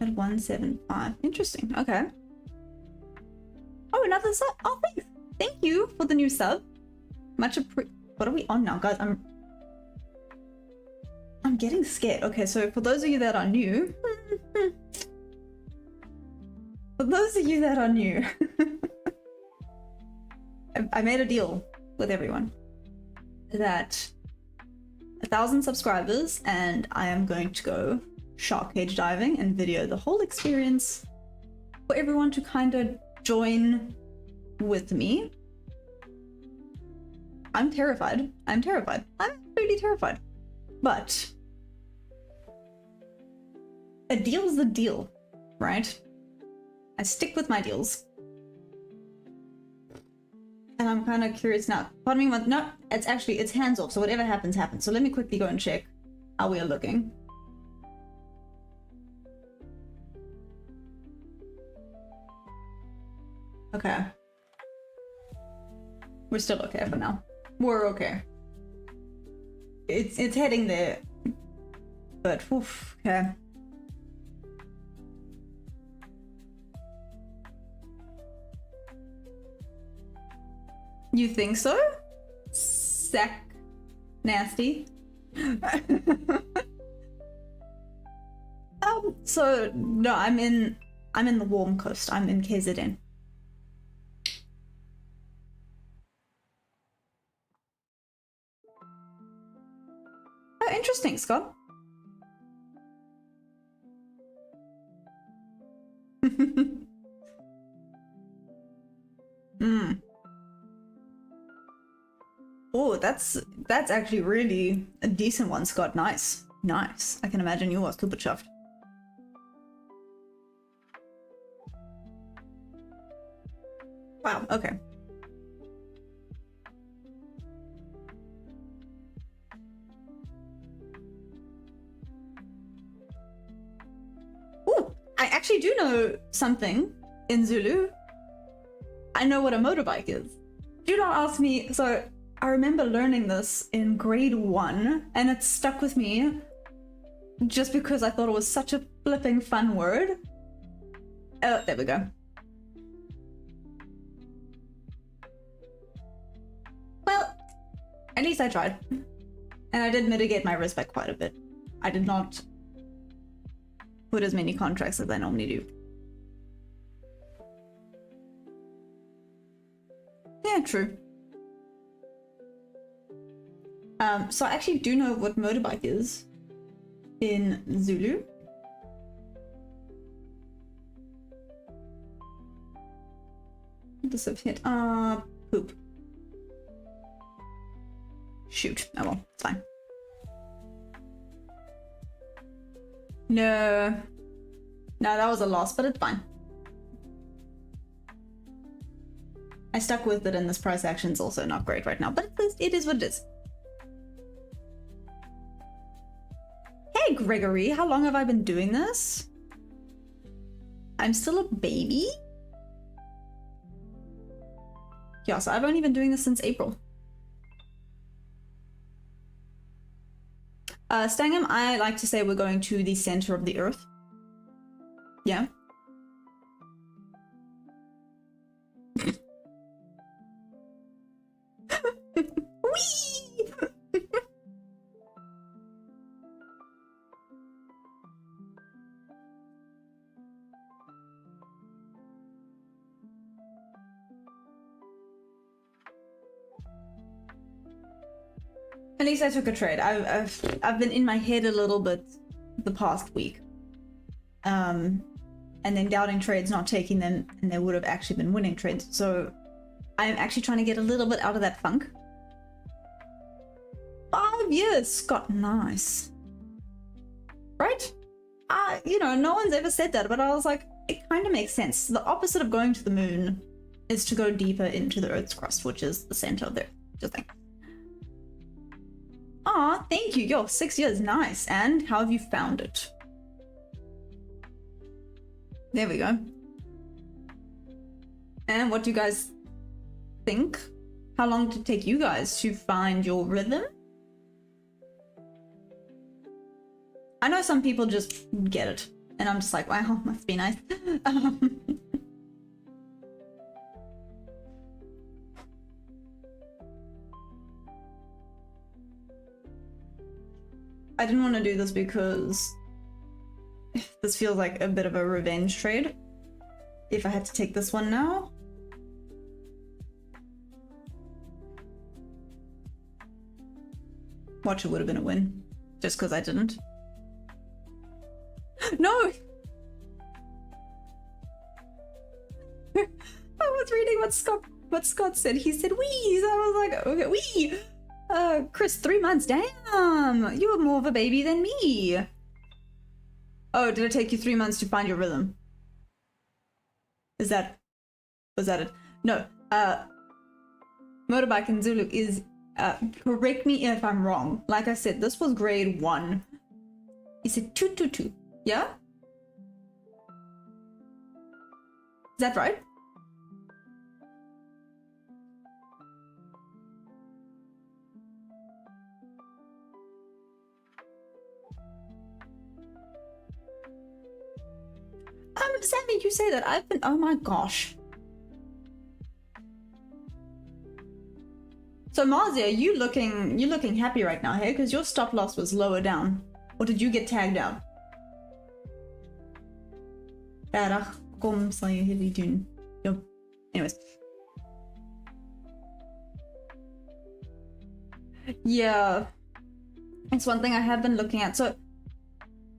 At 175. Interesting. Okay. Oh, another sub. Oh, thanks. Thank you for the new sub. Much What are we on now, guys? I'm getting scared. Okay, so for those of you that are new, I made a deal with everyone that 1,000 subscribers and I am going to go shark cage diving and video the whole experience for everyone to kind of join with me. I'm terrified. I'm really terrified. But a deal's a deal, right? I stick with my deals. And I'm kind of curious now. Pardon me, no, it's hands off, so whatever happens, happens. So let me quickly go and check how we are looking. Okay. We're still okay for now. We're okay. It's heading there. But, oof, okay. You think so? Sack nasty. So no, I'm in the warm coast. I'm in KZN. Oh, interesting, Scott. Oh, that's actually really a decent one, Scott. Nice. Nice. I can imagine you are super chuffed. Wow, okay. Ooh, I actually do know something in Zulu. I know what a motorbike is. Do not ask me. So I remember learning this in grade 1 and it stuck with me just because I thought it was such a flipping fun word. There we go. Well, at least I tried. And I did mitigate my risk by quite a bit. I did not put as many contracts as I normally do. Yeah, true. So I actually do know what motorbike is in Zulu. This have hit. Poop. Shoot. Oh well, it's fine. No, that was a loss, but it's fine. I stuck with it, and this price action is also not great right now, but it is what it is. Hey, Gregory, how long have I been doing this? I'm still a baby? Yeah, so I've only been doing this since April. Stangam, I like to say we're going to the center of the earth. Yeah. Whee! At least I took a trade. I've been in my head a little bit the past week. And then doubting trades, not taking them, and they would have actually been winning trades. So I'm actually trying to get a little bit out of that funk. 5 years, Scott, nice. Right? You know, no one's ever said that, but I was like, it kind of makes sense. The opposite of going to the moon is to go deeper into the Earth's crust, which is the center of the just thing. Aw, thank you. Yo, 6 years, nice. And how have you found it? There we go. And what do you guys think? How long did it take you guys to find your rhythm? I know some people just get it, and I'm just like, wow, must be nice. I didn't want to do this because this feels like a bit of a revenge trade. If I had to take this one now. Watch, it would have been a win. Just because I didn't. No! I was reading what Scott said. He said wheeze. I was like, okay, wee! Chris, 3 months, damn! You were more of a baby than me! Oh, did it take you 3 months to find your rhythm? Was that it? No, motorbike in Zulu is, correct me if I'm wrong. Like I said, this was grade 1. He said 222, yeah? Is that right? Sammy, you say that I've been, oh my gosh. So Marzia, you're looking happy right now, hey? Because your stop loss was lower down. Or did you get tagged out? Kom sal jy hierdie doen. Anyways. Yeah. It's one thing I have been looking at. So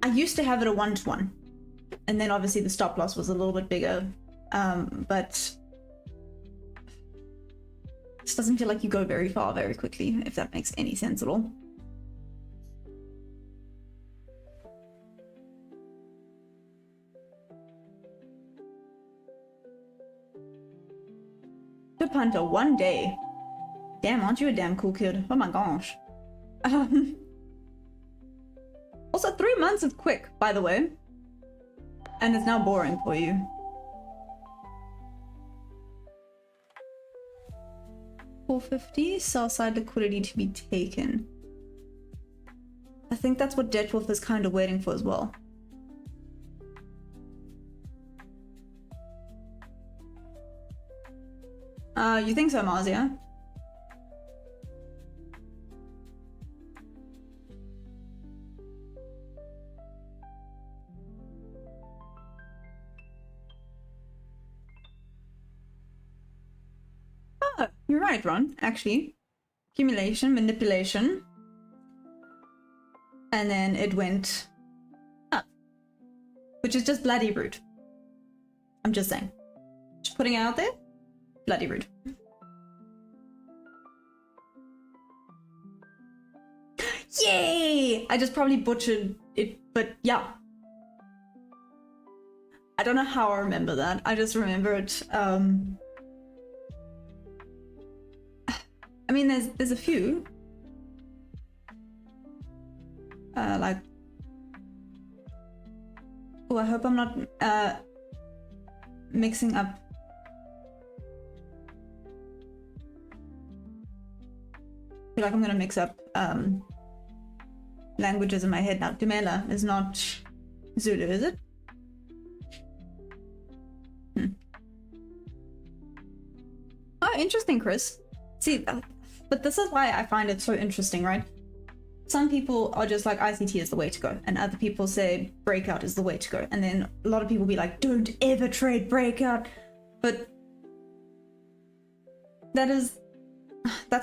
I used to have it a 1-to-1. And then obviously the stop loss was a little bit bigger. But it just doesn't feel like you go very far very quickly, if that makes any sense at all. Good punter, 1 day. Damn, aren't you a damn cool kid? Oh my gosh. Also, 3 months is quick, by the way. And it's now boring for you. 450, sell side liquidity to be taken. I think that's what Detwolf is kind of waiting for as well. You think so, Mars, yeah? Oh, you're right, Ron, actually. Accumulation, manipulation. And then it went up. Which is just bloody rude. I'm just saying. Just putting it out there. Bloody rude. Yay! I just probably butchered it, but yeah. I don't know how I remember that. I just remember it. I mean, there's a few. Like, oh, I hope I'm not mixing up. I feel like I'm gonna mix up languages in my head now. Dumela is not Zulu, is it? Oh, interesting, Chris. See, but this is why I find it so interesting, right? Some people are just like, ICT is the way to go, and other people say breakout is the way to go, and then a lot of people be like, don't ever trade breakout. But that's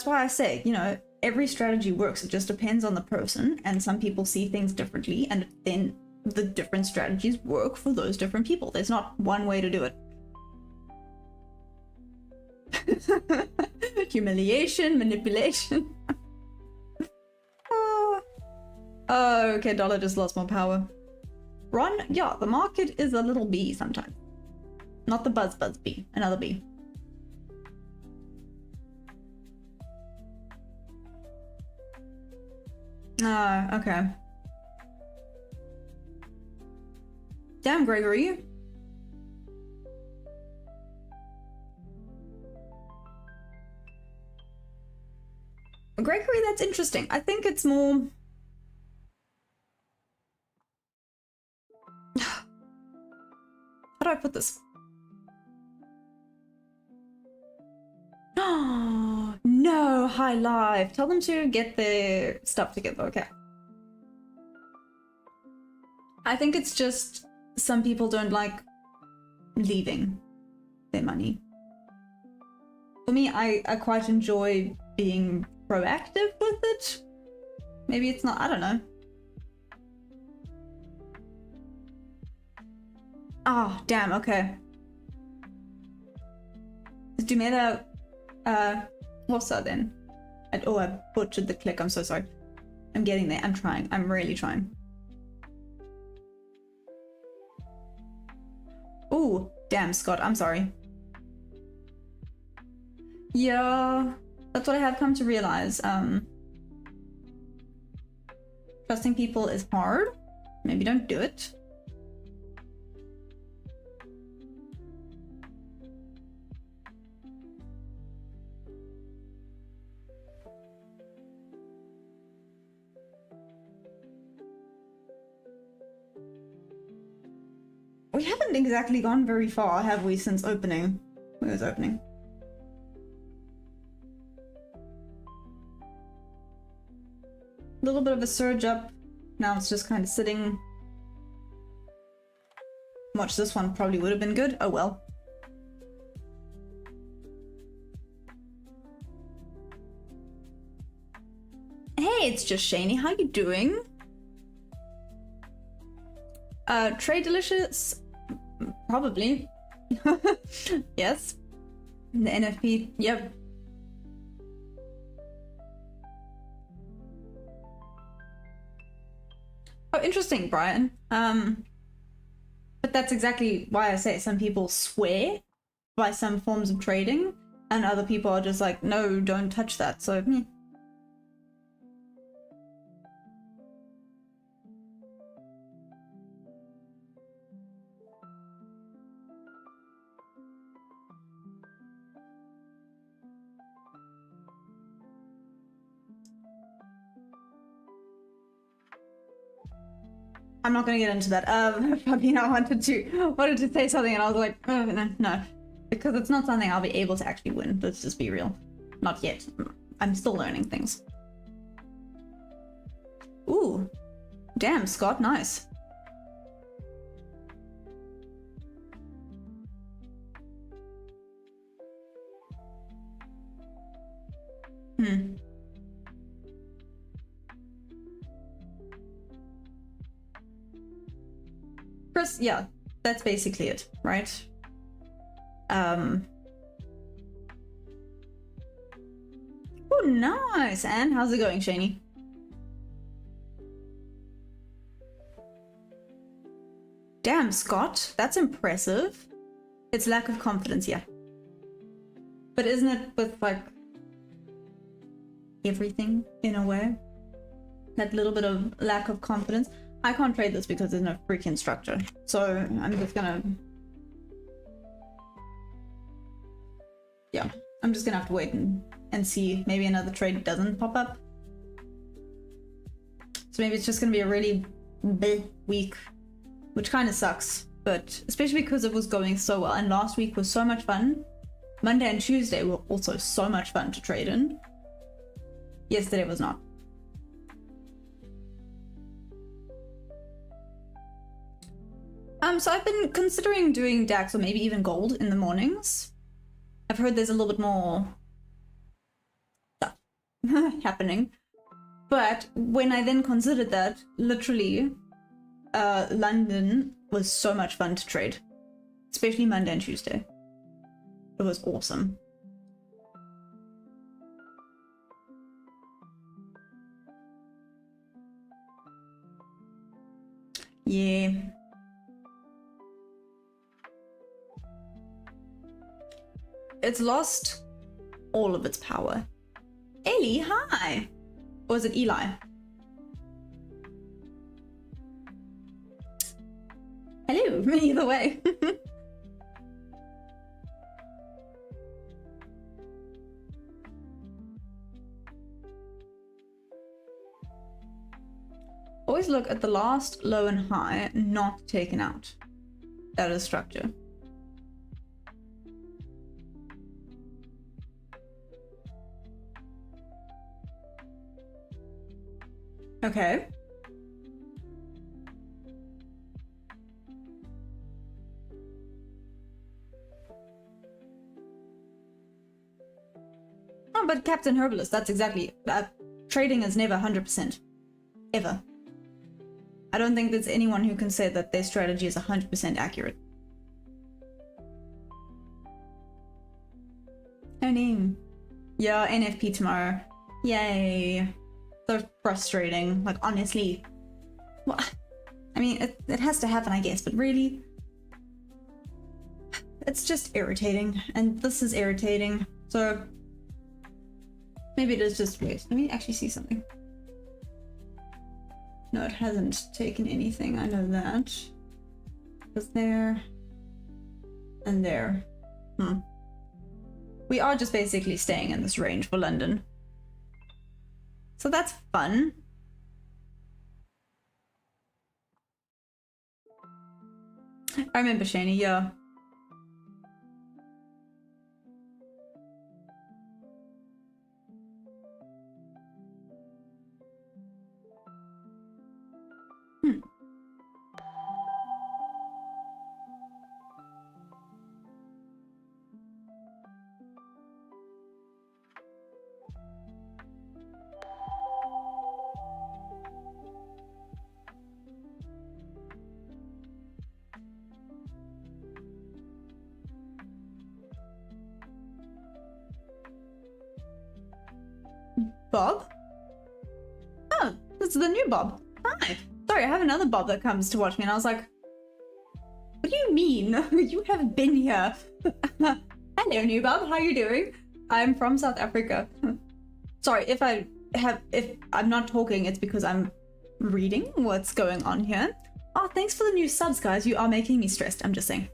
why I say, you know, every strategy works. It just depends on the person, and some people see things differently, and then the different strategies work for those different people. There's not one way to do it. Humiliation, manipulation. Oh, okay, dollar just lost more power. Ron, yeah, the market is a little bee sometimes. Not the buzz bee, another bee. Ah, okay. Damn, Gregory. Gregory, that's interesting. I think it's more... How do I put this? Oh, no, High Life. Tell them to get their stuff together, okay. I think it's just some people don't like leaving their money. For me, I quite enjoy being proactive with it. Maybe it's not, I don't know. Ah, oh, damn, okay. Is Dumela what's that then? Oh, I butchered the click, I'm so sorry. I'm getting there, I'm trying, I'm really trying. Oh, damn, Scott, I'm sorry. Yeah, that's what I have come to realize. Trusting people is hard. Maybe don't do it. We haven't exactly gone very far, have we, since opening? When it was opening. A little bit of a surge up. Now it's just kind of sitting. Watch, this one probably would have been good. Oh well. Hey, it's just Shani. How you doing? Trade Delicious? Probably. Yes. The NFP, yep. Oh, interesting, Brian. But that's exactly why I say some people swear by some forms of trading, and other people are just like, no, don't touch that. So, I'm not gonna get into that. Fabina wanted to say something, and I was like, no, because it's not something I'll be able to actually win. Let's just be real. Not yet. I'm still learning things. Ooh, damn, Scott, nice. Chris, yeah, that's basically it, right? Oh, nice. And how's it going, Shani? Damn, Scott, that's impressive. It's lack of confidence, yeah. But isn't it with, like, everything, in a way? That little bit of lack of confidence. I can't trade this because there's no freaking structure. So I'm just gonna... Yeah, I'm just gonna have to wait and see. Maybe another trade doesn't pop up. So maybe it's just gonna be a really big week, which kind of sucks. But especially because it was going so well. And last week was so much fun. Monday and Tuesday were also so much fun to trade in. Yesterday was not. So I've been considering doing DAX or maybe even gold in the mornings. I've heard there's a little bit more stuff happening. But when I then considered that, literally, London was so much fun to trade. Especially Monday and Tuesday. It was awesome. Yeah. It's lost all of its power. Ellie, hi! Or is it Eli? Hello, either way. Always look at the last low and high not taken out. That is structure. Okay. Oh, but Captain Herbalist, that's exactly... trading is never 100%. Ever. I don't think there's anyone who can say that their strategy is 100% accurate. Oh, name. Yeah, NFP tomorrow. Yay. So frustrating, like, honestly. Well, I mean, it has to happen, I guess, but really, it's just irritating, and this is irritating, so maybe it is just wait. Let me actually see something. No, it hasn't taken anything, I know that. It's there, and there. We are just basically staying in this range for London. So that's fun. I remember Shani, yeah. Bob? Oh, this is the new Bob. Hi. Sorry, I have another Bob that comes to watch me, and I was like, what do you mean? You have been here. Hello, new Bob. How are you doing? I'm from South Africa. Sorry, if I'm not talking, it's because I'm reading what's going on here. Oh, thanks for the new subs, guys. You are making me stressed. I'm just saying.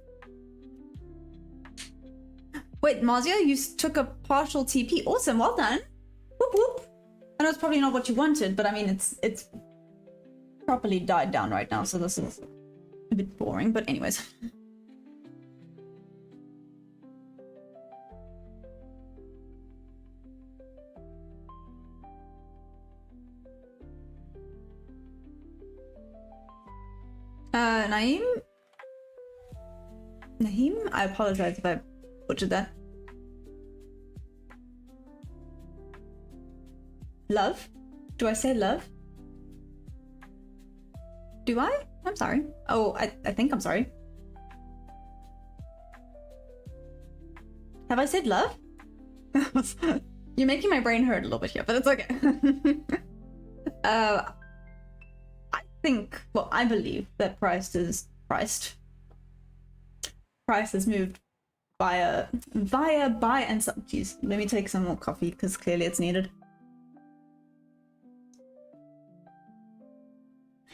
Wait, Mazia, you took a partial TP. Awesome. Well done. Whoop whoop. I know it's probably not what you wanted, but I mean, it's properly died down right now, so this is a bit boring, but anyways. Naheem, I apologize if I butchered that. Love? Do I say love? Do I? I'm sorry. Oh, I think I'm sorry. Have I said love? You're making my brain hurt a little bit here, but it's okay. I think, well, I believe that price has moved via buy and some. Jeez, let me take some more coffee because clearly it's needed.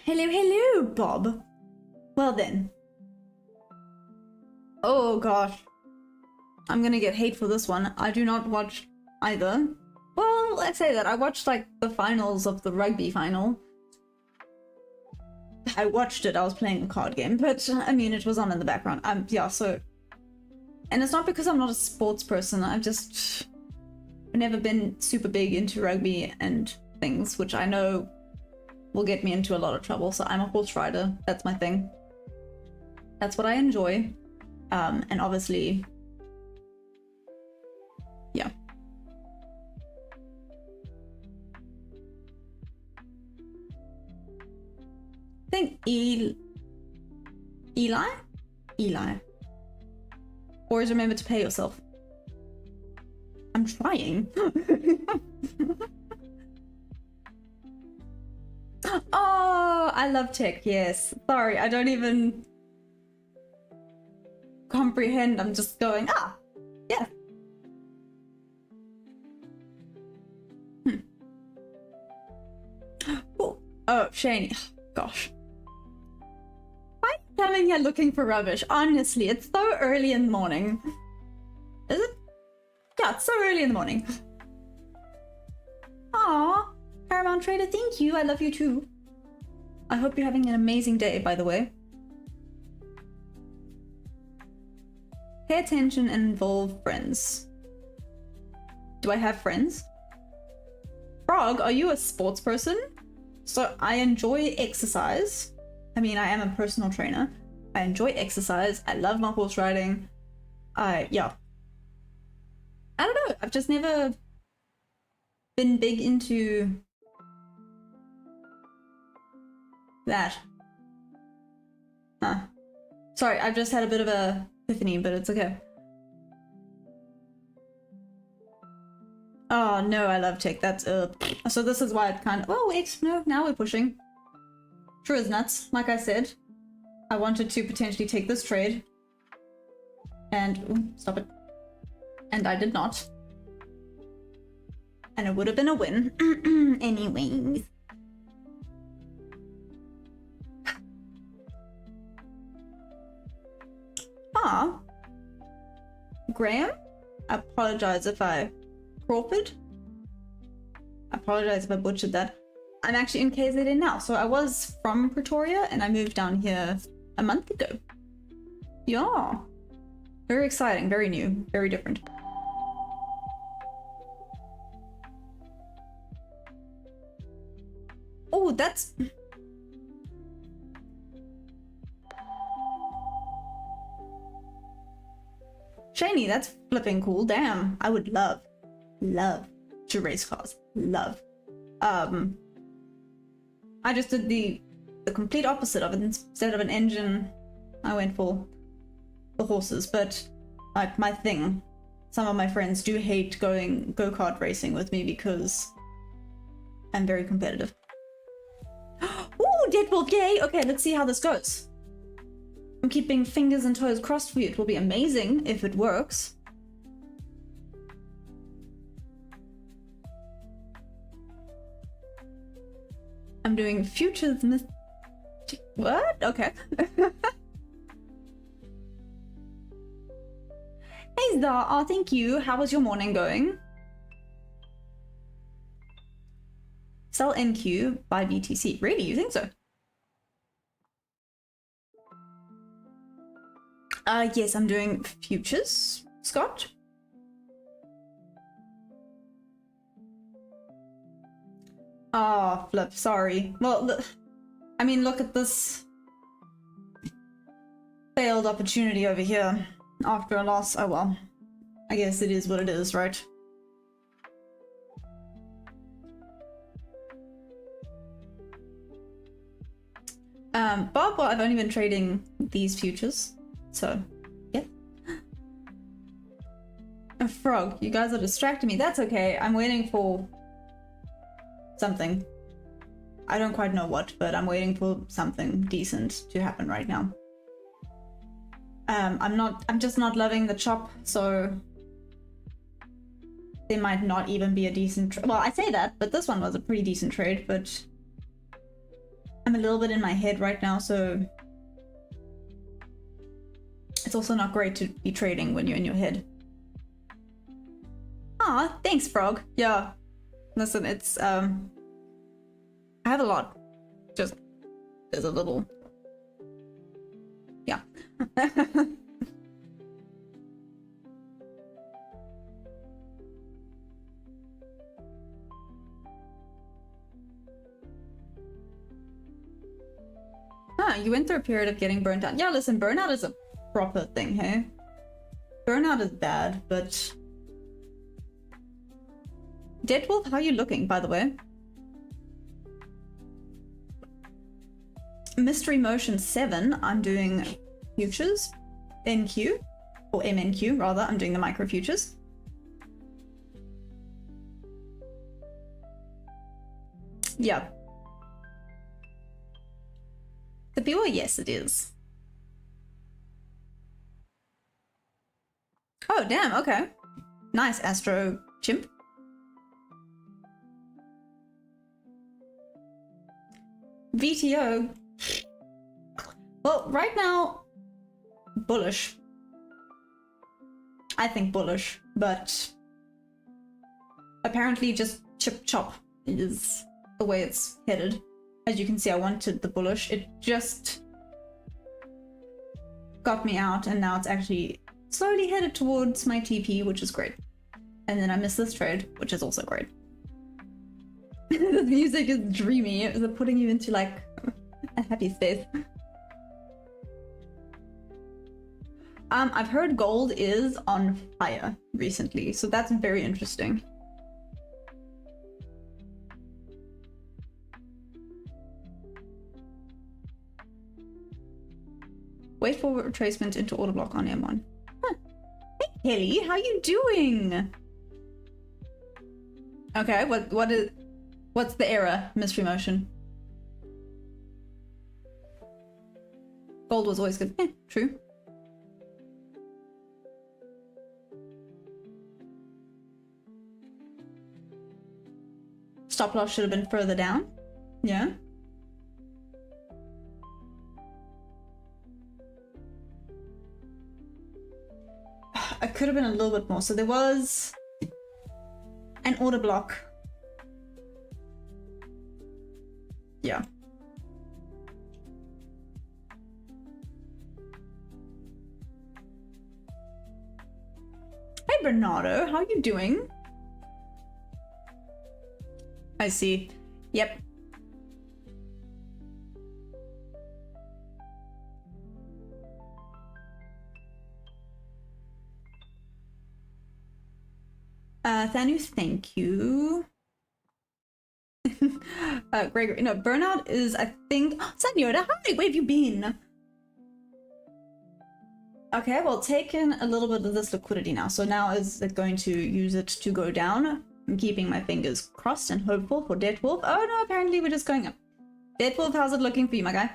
Hello, Bob. Well then. Oh gosh. I'm gonna get hate for this one. I do not watch either. Well, let's say that. I watched like the finals of the rugby final. I watched it, I was playing a card game, but I mean, it was on in the background. Yeah, so. And it's not because I'm not a sports person, I've never been super big into rugby and things, which I know will get me into a lot of trouble. So I'm a horse rider, that's my thing. That's what I enjoy. And obviously, yeah. I think Eli? Always remember to pay yourself. I'm trying. Oh, I love tech, yes. Sorry, I don't even comprehend. I'm just going, yeah. Oh, Shane. Gosh. Why are you coming here looking for rubbish? Honestly, it's so early in the morning. Is it? Yeah, it's so early in the morning. Aw, Paramount Trader, thank you. I love you too. I hope you're having an amazing day, by the way. Pay attention and involve friends. Do I have friends? Frog, are you a sports person? So I enjoy exercise. I mean, I am a personal trainer. I enjoy exercise. I love my horse riding. Yeah. I don't know. I've just never been big into that. Huh. Sorry, I've just had a bit of a epiphany, but it's okay. Oh no, I love tech. That's so this is why it kind of. Oh wait, no, now we're pushing. True as nuts. Like I said, I wanted to potentially take this trade, and ooh, stop it. And I did not. And it would have been a win. Anyways. Graham, I apologize if I Crawford. I apologize if I butchered that. I'm actually in KZN now. So I was from Pretoria and I moved down here a month ago. Yeah. Very exciting, very new, very different. Oh, that's... Shiny, that's flipping cool. Damn, I would love to race cars. Love. I just did the complete opposite of it. Instead of an engine, I went for the horses. But like my thing, some of my friends do hate going go-kart racing with me because I'm very competitive. Ooh, Deadpool, yay! Okay, let's see how this goes. I'm keeping fingers and toes crossed for you. It will be amazing if it works. I'm doing futures what? Okay. Hey Zar, oh thank you. How was your morning going? Sell NQ, buy BTC. Really? You think so? Yes, I'm doing futures, Scott. Oh, flip, sorry. Well, I mean, look at this failed opportunity over here after a loss. Oh well, I guess it is what it is, right? Bob, well, I've only been trading these futures, so yeah. A frog, you guys are distracting me. That's okay. I'm waiting for something. I don't quite know what, but I'm waiting for something decent to happen right now. I'm just not loving the chop, so there might not even be a decent well, I say that, but this one was a pretty decent trade, but I'm a little bit in my head right now, so it's also not great to be trading when you're in your head. Ah, thanks, Frog. Yeah. Listen, it's I have a lot. Just there's a little. Yeah. Ah, you went through a period of getting burnt out. Yeah, listen, burnout is a proper thing, hey? Burnout is bad, but... Deadwolf, how are you looking, by the way? Mystery Motion 7, I'm doing futures. NQ, or MNQ rather, I'm doing the micro futures. Yeah. The pure, yes it is. Oh damn, okay. Nice, Astro Chimp. VTO. Well, right now, bullish. I think bullish, but apparently just chip chop is the way it's headed. As you can see, I wanted the bullish. It just got me out, and now it's actually slowly headed towards my TP, which is great. And then I missed this trade, which is also great. The music is dreamy. Is it putting you into like a happy space? I've heard gold is on fire recently, so that's very interesting. Wait for retracement into order block on M1. Huh. Hey Kelly, how you doing? Okay, what's the error, Mystery Motion? Gold was always good. True. Stop loss should have been further down. Yeah. I could have been a little bit more. So there was an order block. Yeah. Hey Bernardo, how you doing? I see. Yep. Thanos, thank you. Gregory, no, burnout is, I think, Senora, hi, where have you been? Okay, well, taking a little bit of this liquidity now. So now is it going to use it to go down? I'm keeping my fingers crossed and hopeful for Deadwolf. Oh no, apparently we're just going up. Deadwolf, how's it looking for you, my guy?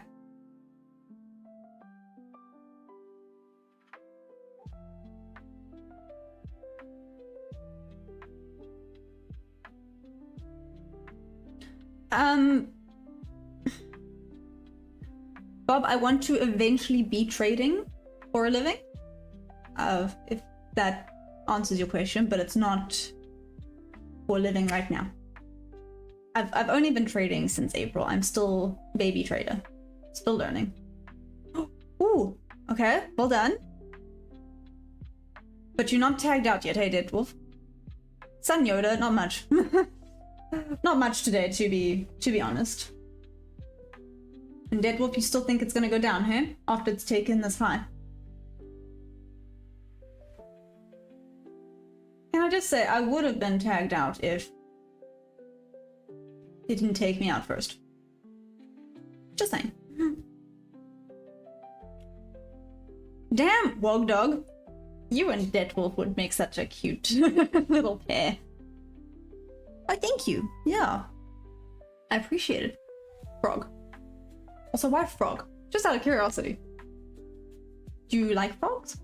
Bob, I want to eventually be trading for a living. If that answers your question, but it's not for a living right now. I've only been trading since April. I'm still baby trader. Still learning. Ooh, okay, well done. But you're not tagged out yet, hey Deadwolf? Sun Yoda, not much. Not much today, to be honest. And Deadwolf, you still think it's gonna go down, hey? After it's taken this high. Can I just say, I would have been tagged out if it didn't take me out first. Just saying. Damn, Wog Dog. You and Deadwolf would make such a cute little pair. Oh, thank you. Yeah. I appreciate it. Frog. Also, why frog? Just out of curiosity. Do you like frogs?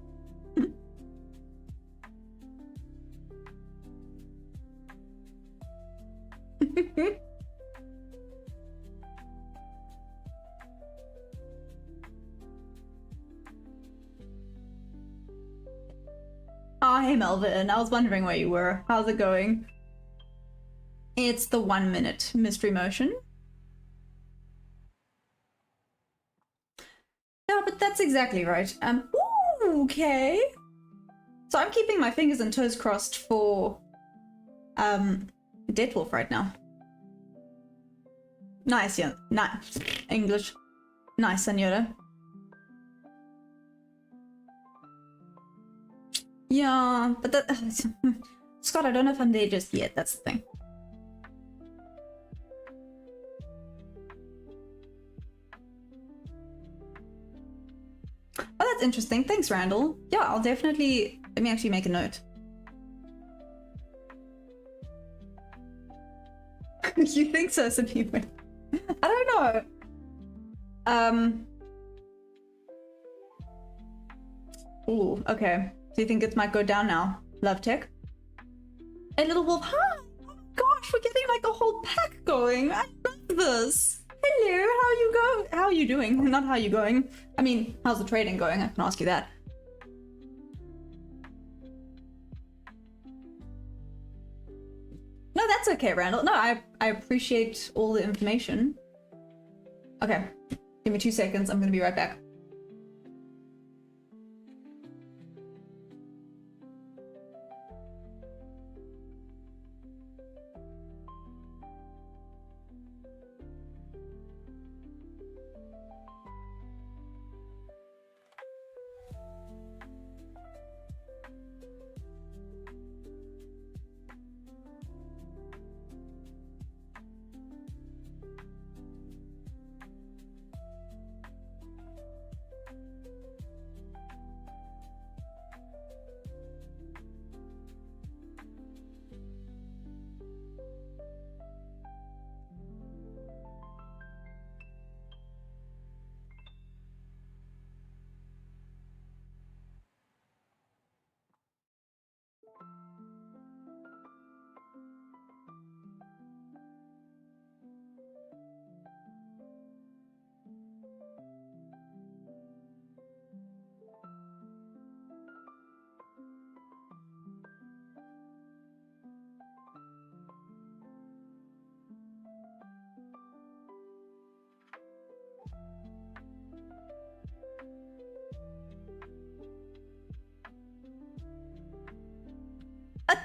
Oh, hey Melvin. I was wondering where you were. How's it going? It's the 1 minute mystery motion. No, but that's exactly right. Ooh, okay. So I'm keeping my fingers and toes crossed for Deadwolf right now. Nice, yeah. Nice. English. Nice, senora. Yeah, but that... Scott, I don't know if I'm there just yet. That's the thing. Oh, that's interesting. Thanks, Randall. Yeah, I'll definitely... Let me actually make a note. You think so, Sabine? I don't know. Ooh, okay. Do you think it might go down now? Love Tech? A little wolf. Hi! Oh my gosh, we're getting like a whole pack going. I love this. Hello, how are you doing? Not how you going. I mean, how's the trading going? I can ask you that. No, that's okay, Randall. No, I appreciate all the information. Okay, give me 2 seconds. I'm gonna be right back.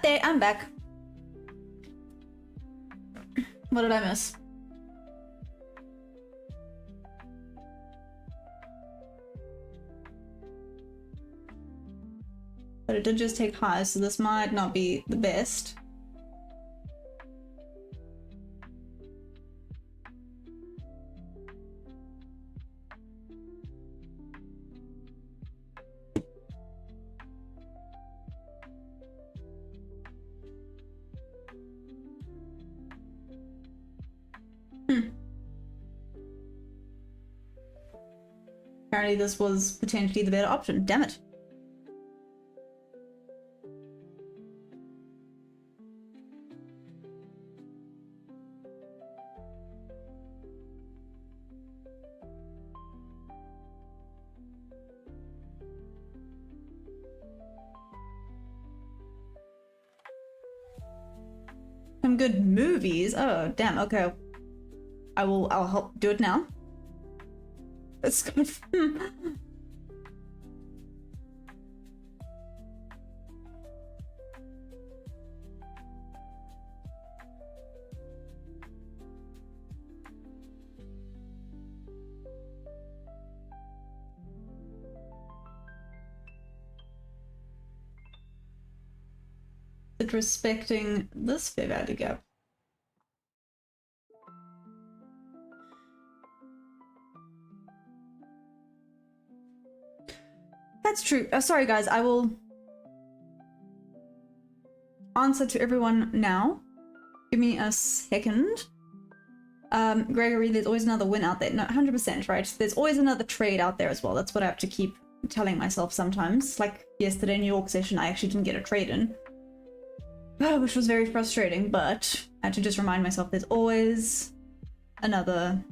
Okay, I'm back. What did I miss? But it did just take highs, so this might not be the best. Apparently this was potentially the better option. Damn it. Some good movies. Oh, damn. Okay. I'll help do it now. It's good. it respecting this fair value gap? That's true. Sorry guys, I will answer to everyone now. Give me a second. Gregory, there's always another win out there. No, 100%, right? There's always another trade out there as well. That's what I have to keep telling myself sometimes. Like yesterday New York session, I actually didn't get a trade in. Which was very frustrating, but I had to just remind myself there's always another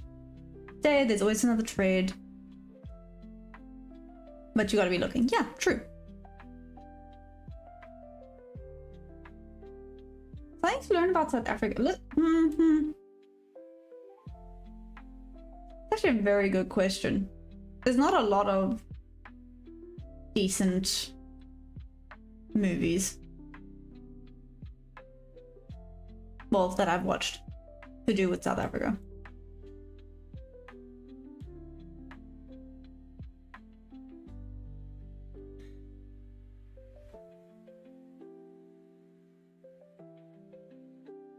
day, there's always another trade. But you gotta be looking. Yeah, true. Something to learn about South Africa. That's actually a very good question. There's not a lot of decent movies. Well, that I've watched to do with South Africa.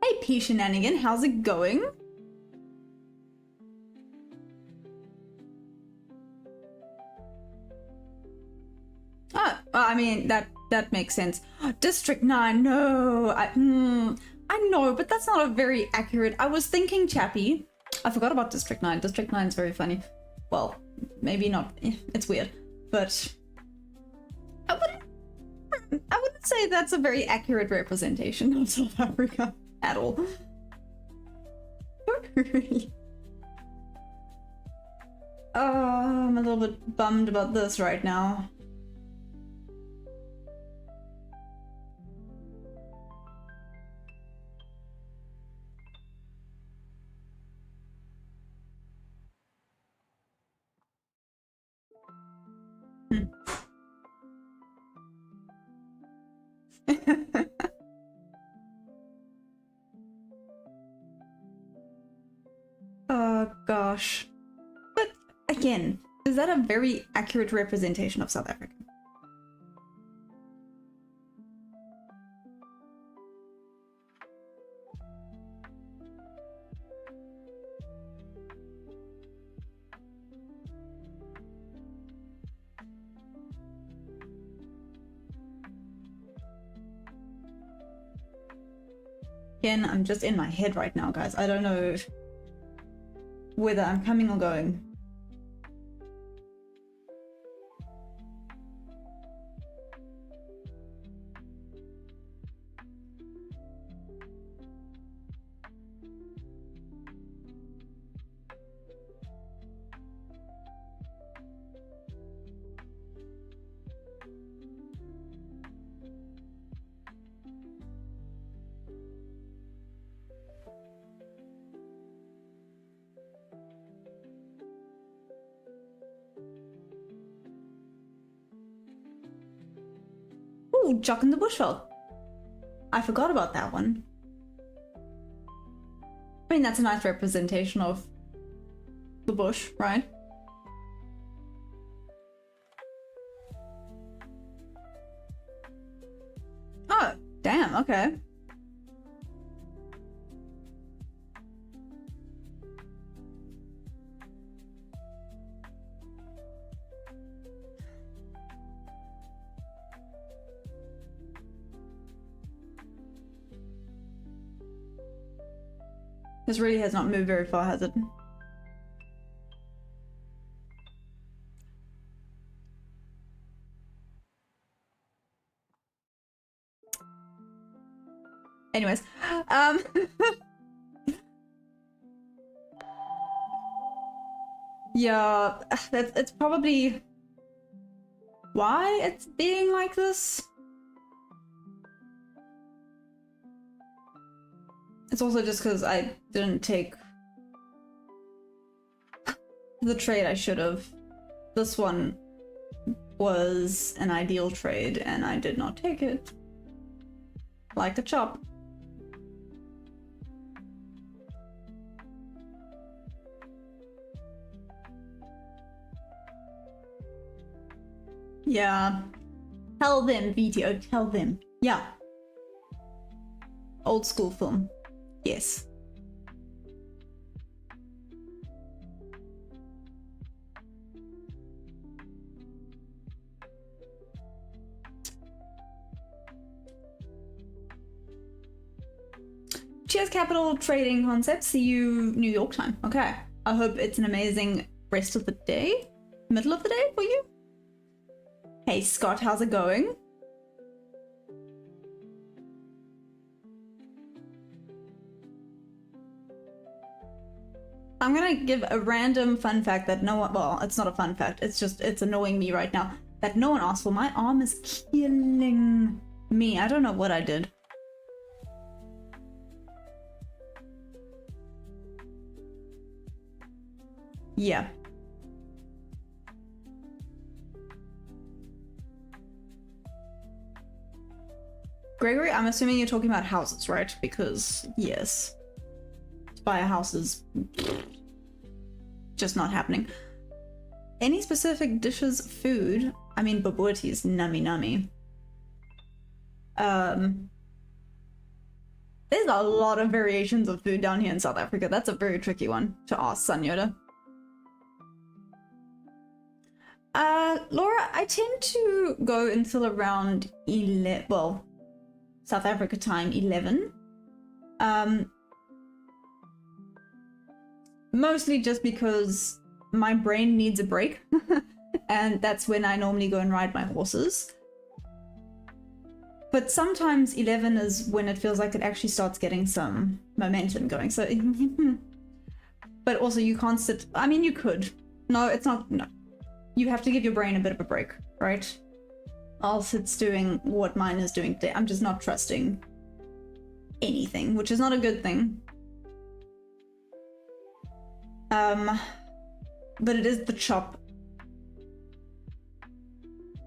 Hey P Shenanigan, how's it going? Oh, I mean, that makes sense. District 9, no, I know, but that's not a very accurate. I was thinking, Chappie. I forgot about District 9. District 9 is very funny. Well, maybe not. It's weird, but I wouldn't say that's a very accurate representation of South Africa at all. I'm a little bit bummed about this right now. Oh gosh. But again, is that a very accurate representation of South Africa? Again, I'm just in my head right now, guys. I don't know whether I'm coming or going. Ooh, Jock in the Bushveld. I forgot about that one. I mean, that's a nice representation of the bush, right? Oh, damn, okay. This really has not moved very far, has it? Anyways, yeah, it's probably why it's being like this. It's also just because I didn't take the trade I should have. This one was an ideal trade and I did not take it. Like a chop. Yeah. Tell them, VTO, tell them. Yeah. Old school film. Yes. Cheers, Capital Trading Concepts. See you New York time. Okay. I hope it's an amazing rest of the day. Middle of the day for you. Hey, Scott, how's it going? I'm gonna give a random fun fact that no one, well, it's not a fun fact, it's just, it's annoying me right now that no one asked for. My arm is killing me. I don't know what I did. Yeah. Gregory, I'm assuming you're talking about houses, right? Because, yes. To buy a house is just not happening. Any specific dishes, food? I mean, bobotie is nummy nummy. There's a lot of variations of food down here in South Africa. That's a very tricky one to ask, Sanyoda. Laura, I tend to go until around 11, well, South Africa time, 11. Mostly just because my brain needs a break. And that's when I normally go and ride my horses. But sometimes 11 is when it feels like it actually starts getting some momentum going. So, but also you can't sit, I mean, you could. No, it's not, no. You have to give your brain a bit of a break, right? Else it's doing what mine is doing today. I'm just not trusting anything, which is not a good thing. But it is the chop.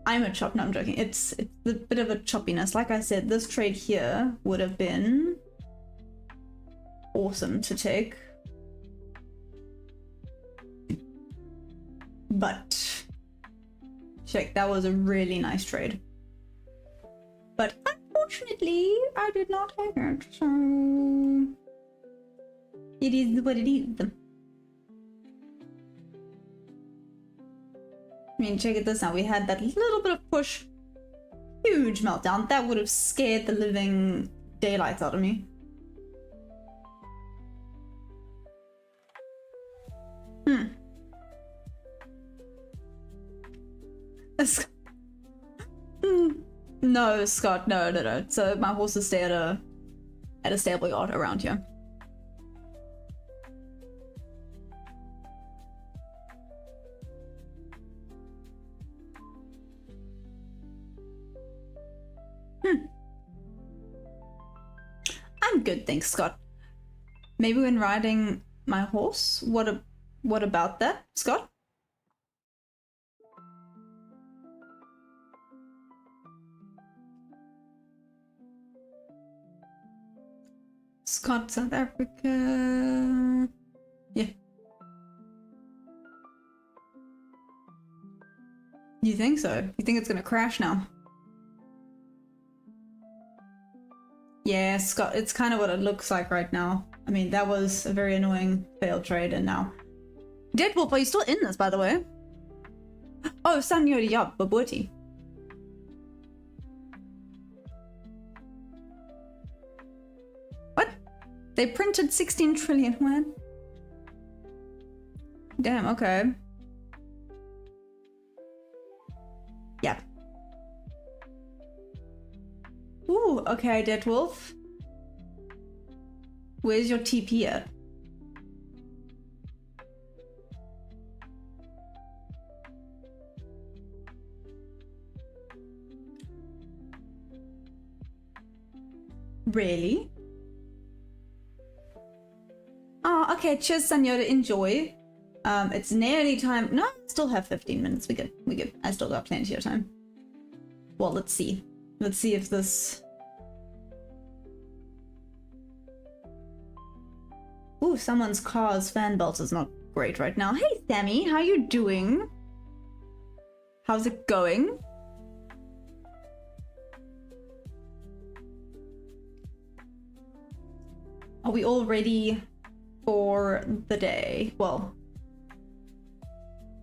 I'm a chop, no, I'm joking. It's a bit of a choppiness. Like I said, this trade here would have been awesome to take. But check, that was a really nice trade. But unfortunately, I did not take it, so it is what it is. I mean, check it this out. We had that little bit of push, huge meltdown. That would have scared the living daylights out of me. No, Scott, no. So my horses stay at a stable yard around here. I'm good, thanks, Scott. Maybe when riding my horse? What about that, Scott? Scott, South Africa. Yeah. You think so? You think it's gonna crash now? Yeah, Scott, it's kind of what it looks like right now. I mean, that was a very annoying failed trade, and now... Deadwolf, are you still in this, by the way? Oh, Sanyoda, yeah, bobotie. What? They printed 16 trillion, when? Damn, okay. Yeah. Ooh, okay, Deadwolf. Where's your TP at? Really? Oh, okay, cheers, Sanyoda, enjoy. It's nearly time. No, still have 15 minutes. We good. I still got plenty of time. Well, let's see. Let's see if this... Ooh, someone's car's fan belt is not great right now. Hey, Sammy, how you doing? How's it going? Are we all ready for the day? Well,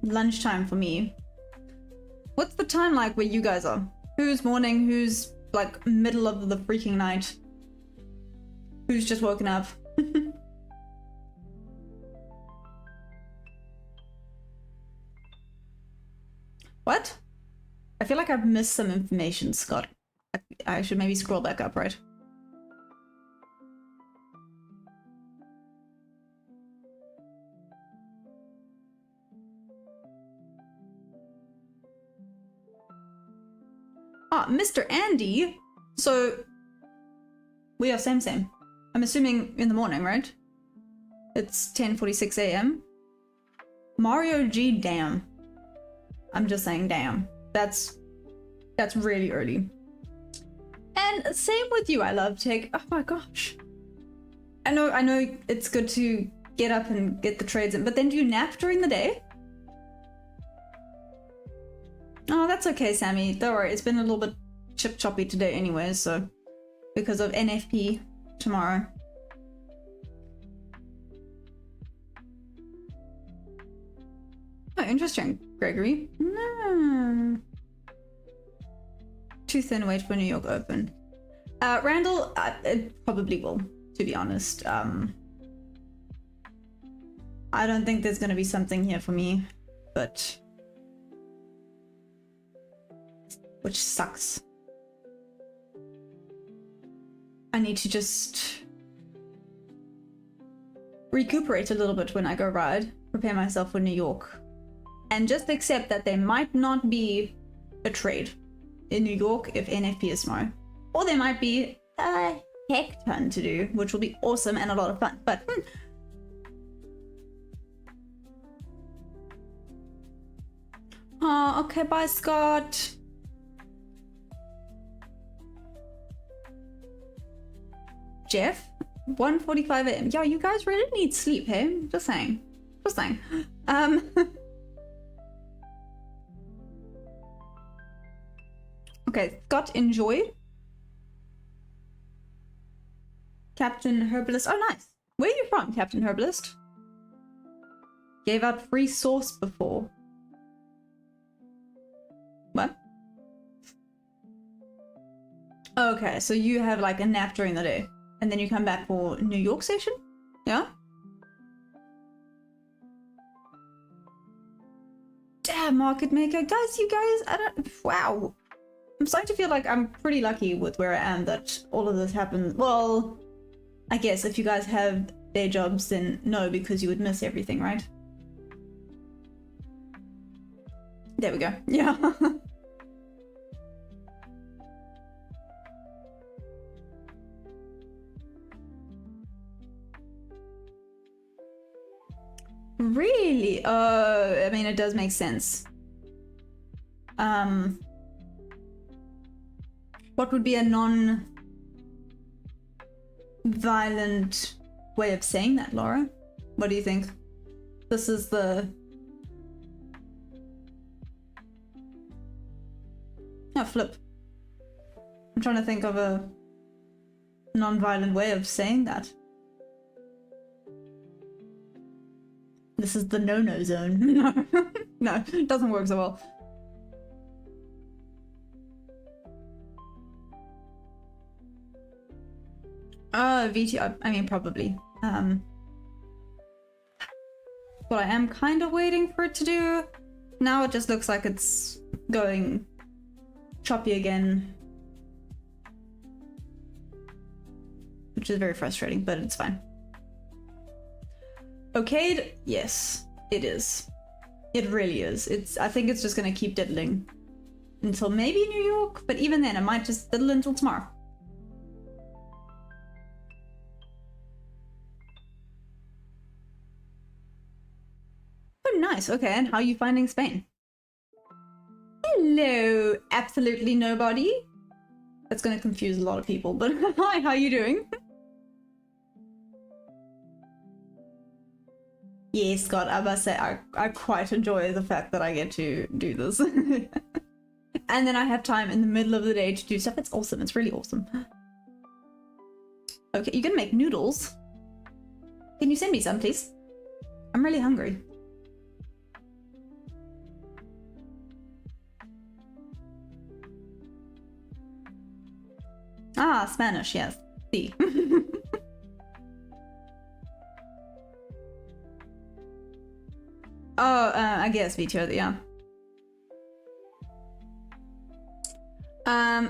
lunchtime for me. What's the time like where you guys are? Who's morning? Who's like middle of the freaking night? Who's just woken up? What? I feel like I've missed some information, Scott. I should maybe scroll back up, right? Ah, Mr. Andy. So we are same. I'm assuming in the morning, right? It's 10:46 a.m. Mario G, damn. I'm just saying, damn. That's really early. And same with you, I love tech. Oh my gosh. I know it's good to get up and get the trades in, but then do you nap during the day? Oh, that's okay, Sammy. Don't worry, it's been a little bit chip-choppy today anyway, so because of NFP tomorrow. Oh, interesting, Gregory. No. Too thin wait for New York Open. Randall, it probably will, to be honest. I don't think there's gonna be something here for me, but... which sucks. I need to just recuperate a little bit when I go ride, prepare myself for New York, and just accept that there might not be a trade in New York if NFP is tomorrow. Or there might be a heck ton to do, which will be awesome and a lot of fun, but Oh, okay, bye Scott. Jeff, 1:45 a.m. Yeah, you guys really need sleep, hey? Just saying. Okay, Scott, enjoy. Captain Herbalist. Oh, nice. Where are you from, Captain Herbalist? Gave out free sauce before. What? Okay, so you have like a nap during the day. And then you come back for New York session? Yeah? Damn, market maker. Guys, you guys, wow. I'm starting to feel like I'm pretty lucky with where I am that all of this happened. Well, I guess if you guys have day jobs, then no, because you would miss everything, right? There we go. Yeah. Really? I mean, it does make sense. What would be a non-violent way of saying that, Laura? What do you think? This is the... Oh, flip. I'm trying to think of a non-violent way of saying that. This is the no-no zone. No, it doesn't work so well. VT, I mean, probably. What I am kind of waiting for it to do. Now it just looks like it's going choppy again. Which is very frustrating, but it's fine. Okayed? Yes, it is. It really is. I think it's just gonna keep diddling until maybe New York, but even then it might just diddle until tomorrow. Oh, nice. Okay, and how are you finding Spain? Hello, absolutely nobody. That's gonna confuse a lot of people, but hi, how are you doing? Yes, Scott, I must say I quite enjoy the fact that I get to do this. And then I have time in the middle of the day to do stuff. It's awesome. It's really awesome. Okay, you're gonna make noodles. Can you send me some, please? I'm really hungry. Ah, Spanish, yes. Sí. Oh, I guess VTO, yeah.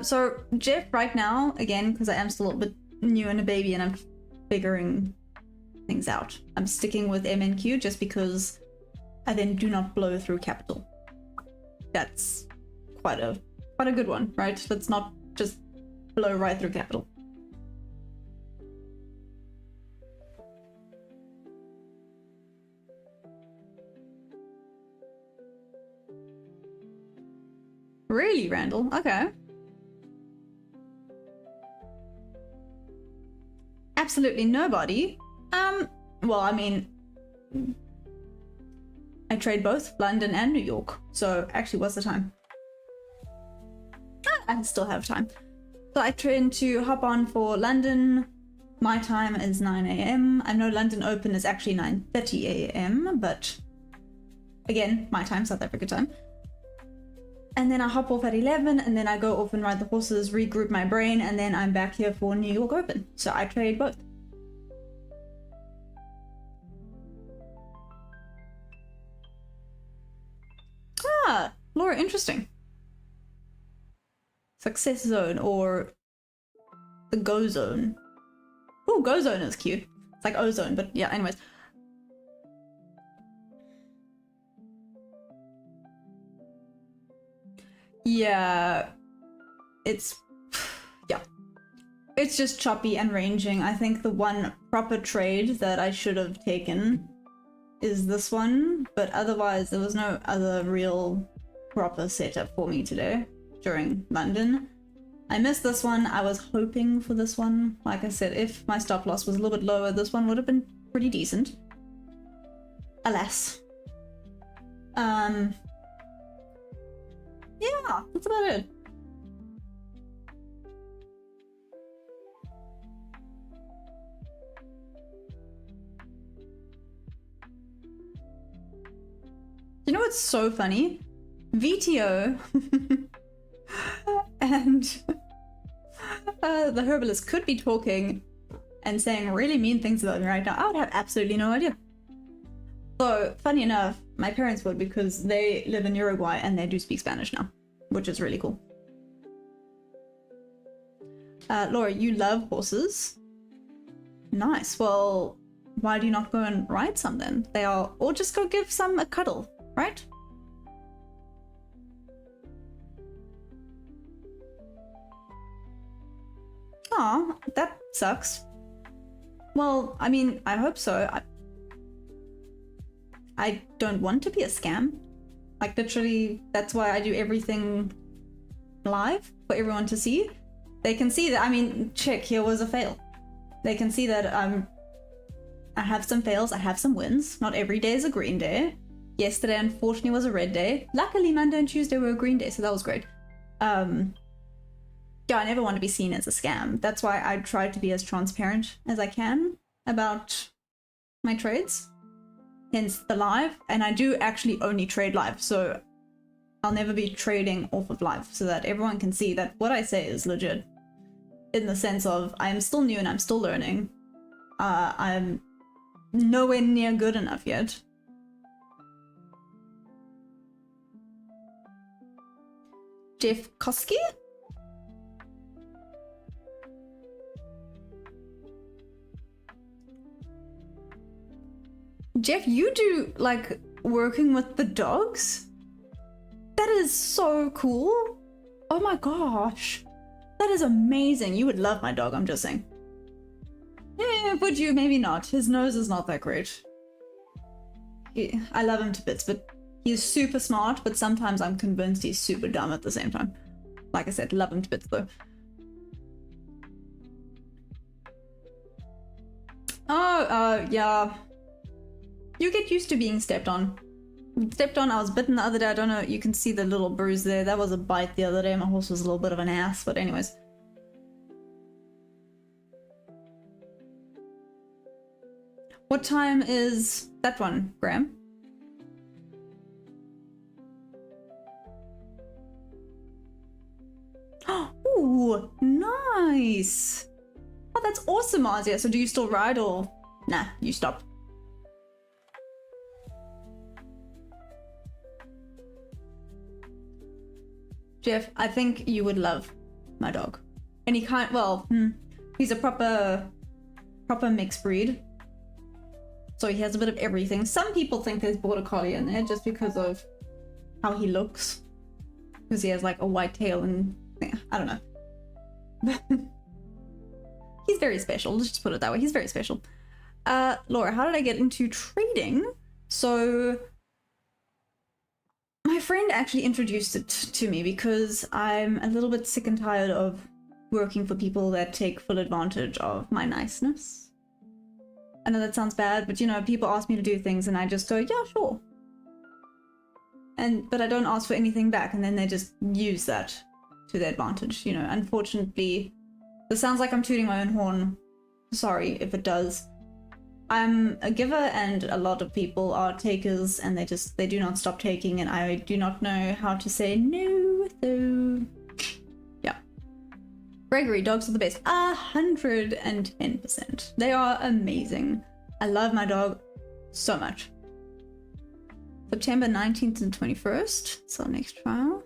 So Jeff, right now, again, because I am still a bit new and a baby and I'm figuring things out, I'm sticking with MNQ just because I then do not blow through capital. That's quite a good one, right? Let's not just blow right through capital. Really, Randall? Okay. Absolutely nobody. Well, I mean, I trade both London and New York. So actually, what's the time? I still have time. So I tend to hop on for London. My time is 9 a.m. I know London Open is actually 9:30 a.m. But again, my time, South Africa time. And then I hop off at 11 and then I go off and ride the horses, regroup my brain, and then I'm back here for New York Open. So I trade both. Ah, Laura, interesting. Success zone or the go zone. Oh, go zone is cute. It's like ozone, but yeah, anyways. Yeah, it's just choppy and ranging. I think the one proper trade that I should have taken is this one, but otherwise there was no other real proper setup for me today during London. I missed this one. I was hoping for this one. Like I said, if my stop loss was a little bit lower, this one would have been pretty decent. Alas. Yeah, that's about it. You know what's so funny? VTO and the herbalist could be talking and saying really mean things about me right now. I would have absolutely no idea. So, funny enough, my parents would because they live in Uruguay and they do speak Spanish now, which is really cool. Laura, you love horses? Nice. Well, why do you not go and ride some then? They are, or just go give some a cuddle, right? Aw, that sucks. Well, I mean, I hope so. I don't want to be a scam. Like, literally, that's why I do everything live for everyone to see. They can see that, I mean, check, here was a fail. They can see that I have some fails, I have some wins. Not every day is a green day. Yesterday, unfortunately, was a red day. Luckily, Monday and Tuesday were a green day, so that was great. Yeah, I never want to be seen as a scam. That's why I try to be as transparent as I can about my trades. Hence the live, and I do actually only trade live, so I'll never be trading off of live so that everyone can see that what I say is legit. In the sense of, I'm still new and I'm still learning. I'm nowhere near good enough yet. Jeff Koski? Jeff, you do, like, working with the dogs? That is so cool. Oh my gosh. That is amazing. You would love my dog, I'm just saying. Yeah, would you? Maybe not. His nose is not that great. I love him to bits, but he's super smart, but sometimes I'm convinced he's super dumb at the same time. Like I said, love him to bits though. Oh, yeah. You get used to being stepped on. Stepped on, I was bitten the other day. I don't know, you can see the little bruise there. That was a bite the other day. My horse was a little bit of an ass, but anyways. What time is that one, Graham? Ooh, nice. Oh, that's awesome, Azia. So do you still ride or nah, you stop? Jeff, I think you would love my dog. And he can't, well, he's a proper mixed breed. So he has a bit of everything. Some people think there's border collie in there just because of how he looks. Because he has like a white tail and yeah, I don't know. He's very special. Let's just put it that way. He's very special. Laura, how did I get into trading? So my friend actually introduced it to me because I'm a little bit sick and tired of working for people that take full advantage of my niceness. I know that sounds bad, but you know, people ask me to do things and I just go, yeah, sure. But I don't ask for anything back, and then they just use that to their advantage, you know. Unfortunately, this sounds like I'm tooting my own horn. Sorry if it does. I'm a giver and a lot of people are takers, and they do not stop taking, and I do not know how to say no, so yeah. Gregory, dogs are the best. 110%. They are amazing. I love my dog so much. September 19th and 21st. It's our next trial.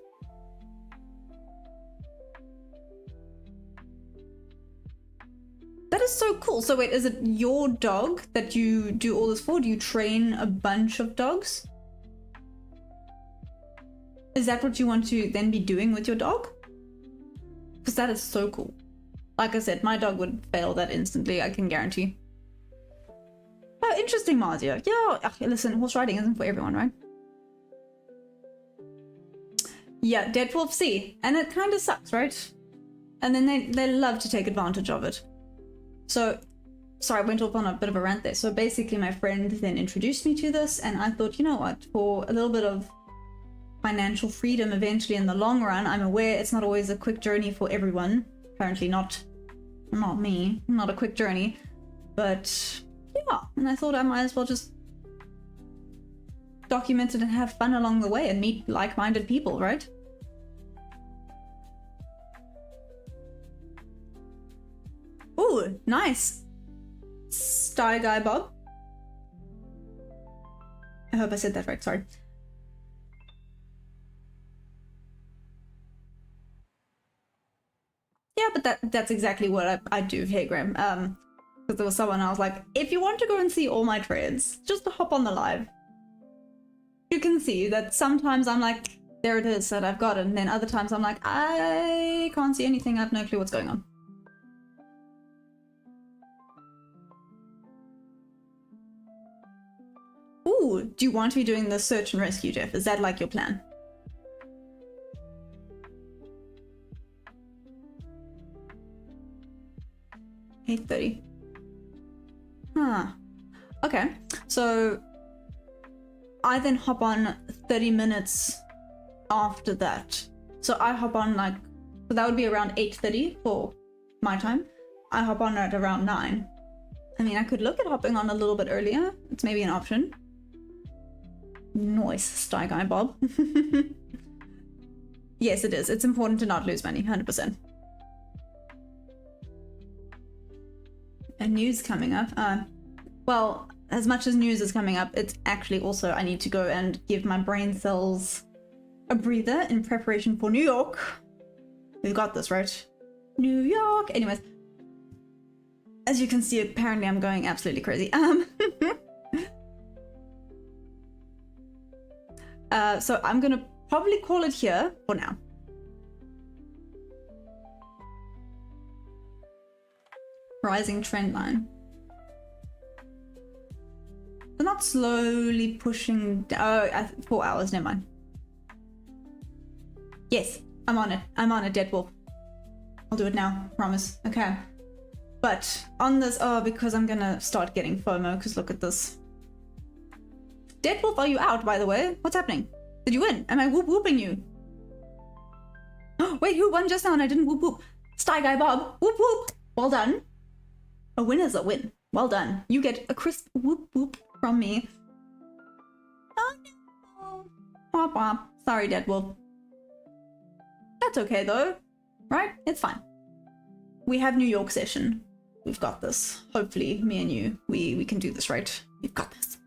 That is so cool. So wait, is it your dog that you do all this for? Do you train a bunch of dogs? Is that what you want to then be doing with your dog? Because that is so cool. Like I said, my dog would fail that instantly, I can guarantee. Oh, interesting, Marzia. Yeah, listen, horse riding isn't for everyone, right? Yeah, Dead Wolf C. And it kind of sucks, right? And then they love to take advantage of it. So, sorry, I went off on a bit of a rant there. So basically my friend then introduced me to this, and I thought, you know what, for a little bit of financial freedom eventually in the long run, I'm aware it's not always a quick journey for everyone. Apparently not me, not a quick journey. But yeah, and I thought I might as well just document it and have fun along the way and meet like-minded people, right? Ooh, nice. Sty Guy Bob. I hope I said that right, sorry. Yeah, but that's exactly what I do here, Graham. Because there was someone I was like, if you want to go and see all my trades, just hop on the live. You can see that sometimes I'm like, there it is that I've got it, and then other times I'm like, I can't see anything, I have no clue what's going on. Ooh, do you want to be doing the search and rescue, Jeff? Is that like your plan? $8:30. Huh. Okay, so I then hop on 30 minutes after that. So I hop on like, so that would be around 8:30 for my time. I hop on at around 9. I mean, I could look at hopping on a little bit earlier. It's maybe an option. Nice, Sty Guy Bob. Yes, it is. It's important to not lose money, 100%. And news coming up. Well, as much as news is coming up, it's actually also I need to go and give my brain cells a breather in preparation for New York. We've got this, right? New York. Anyways, as you can see, apparently I'm going absolutely crazy. So I'm gonna probably call it here for now. Rising trend line. They're not slowly pushing down. Oh, 4 hours, never mind. Yes, I'm on it. I'm on it, Dead Wolf. I'll do it now, promise. Okay. But on this, oh, because I'm gonna start getting FOMO, because look at this. Dead Wolf, are you out, by the way? What's happening? Did you win? Am I whooping you? Oh, wait, who won just now and I didn't whoop whoop? Sty Guy Bob, whoop whoop. Well done. A win is a win. Well done. You get a crisp whoop whoop from me. Oh no. Womp womp. Sorry, Dead Wolf. That's okay though, right? It's fine. We have New York session. We've got this. Hopefully, me and you, we can do this, right? We've got this.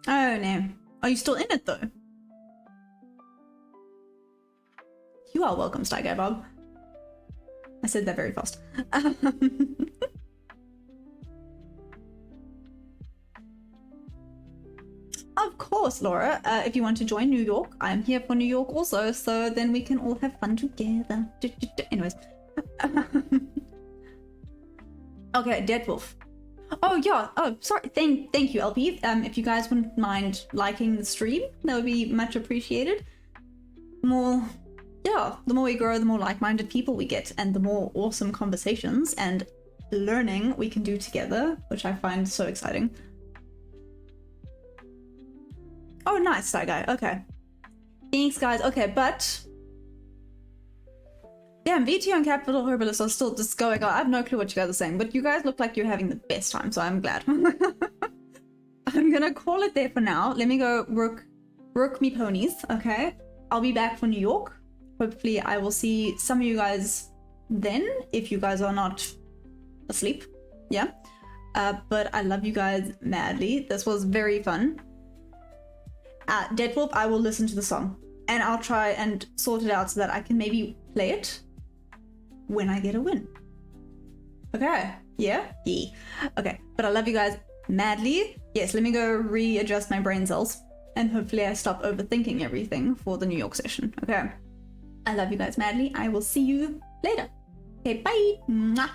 Oh no. Are you still in it though? You are welcome, Sty Guy Bob. I said that very fast. Of course, Laura. If you want to join New York, I'm here for New York also, so then we can all have fun together. Anyways. Okay, Dead Wolf. Oh yeah. Oh, sorry. Thank you, LP. If you guys wouldn't mind liking the stream, that would be much appreciated. The more we grow, the more like-minded people we get, and the more awesome conversations and learning we can do together, which I find so exciting. Oh, nice, that guy. Okay. Thanks, guys. Okay, but damn, VT and Capital Herbalist are still just going on. I have no clue what you guys are saying, but you guys look like you're having the best time, so I'm glad. I'm gonna call it there for now. Let me go work me ponies, okay? I'll be back for New York. Hopefully I will see some of you guys then, if you guys are not asleep. Yeah. But I love you guys madly. This was very fun. Dead Wolf, I will listen to the song. And I'll try and sort it out so that I can maybe play it when I get a win. Okay. Yeah? Yeah. Okay. But I love you guys madly. Yes, let me go readjust my brain cells. And hopefully I stop overthinking everything for the New York session. Okay. I love you guys madly. I will see you later. Okay, bye. Mwah.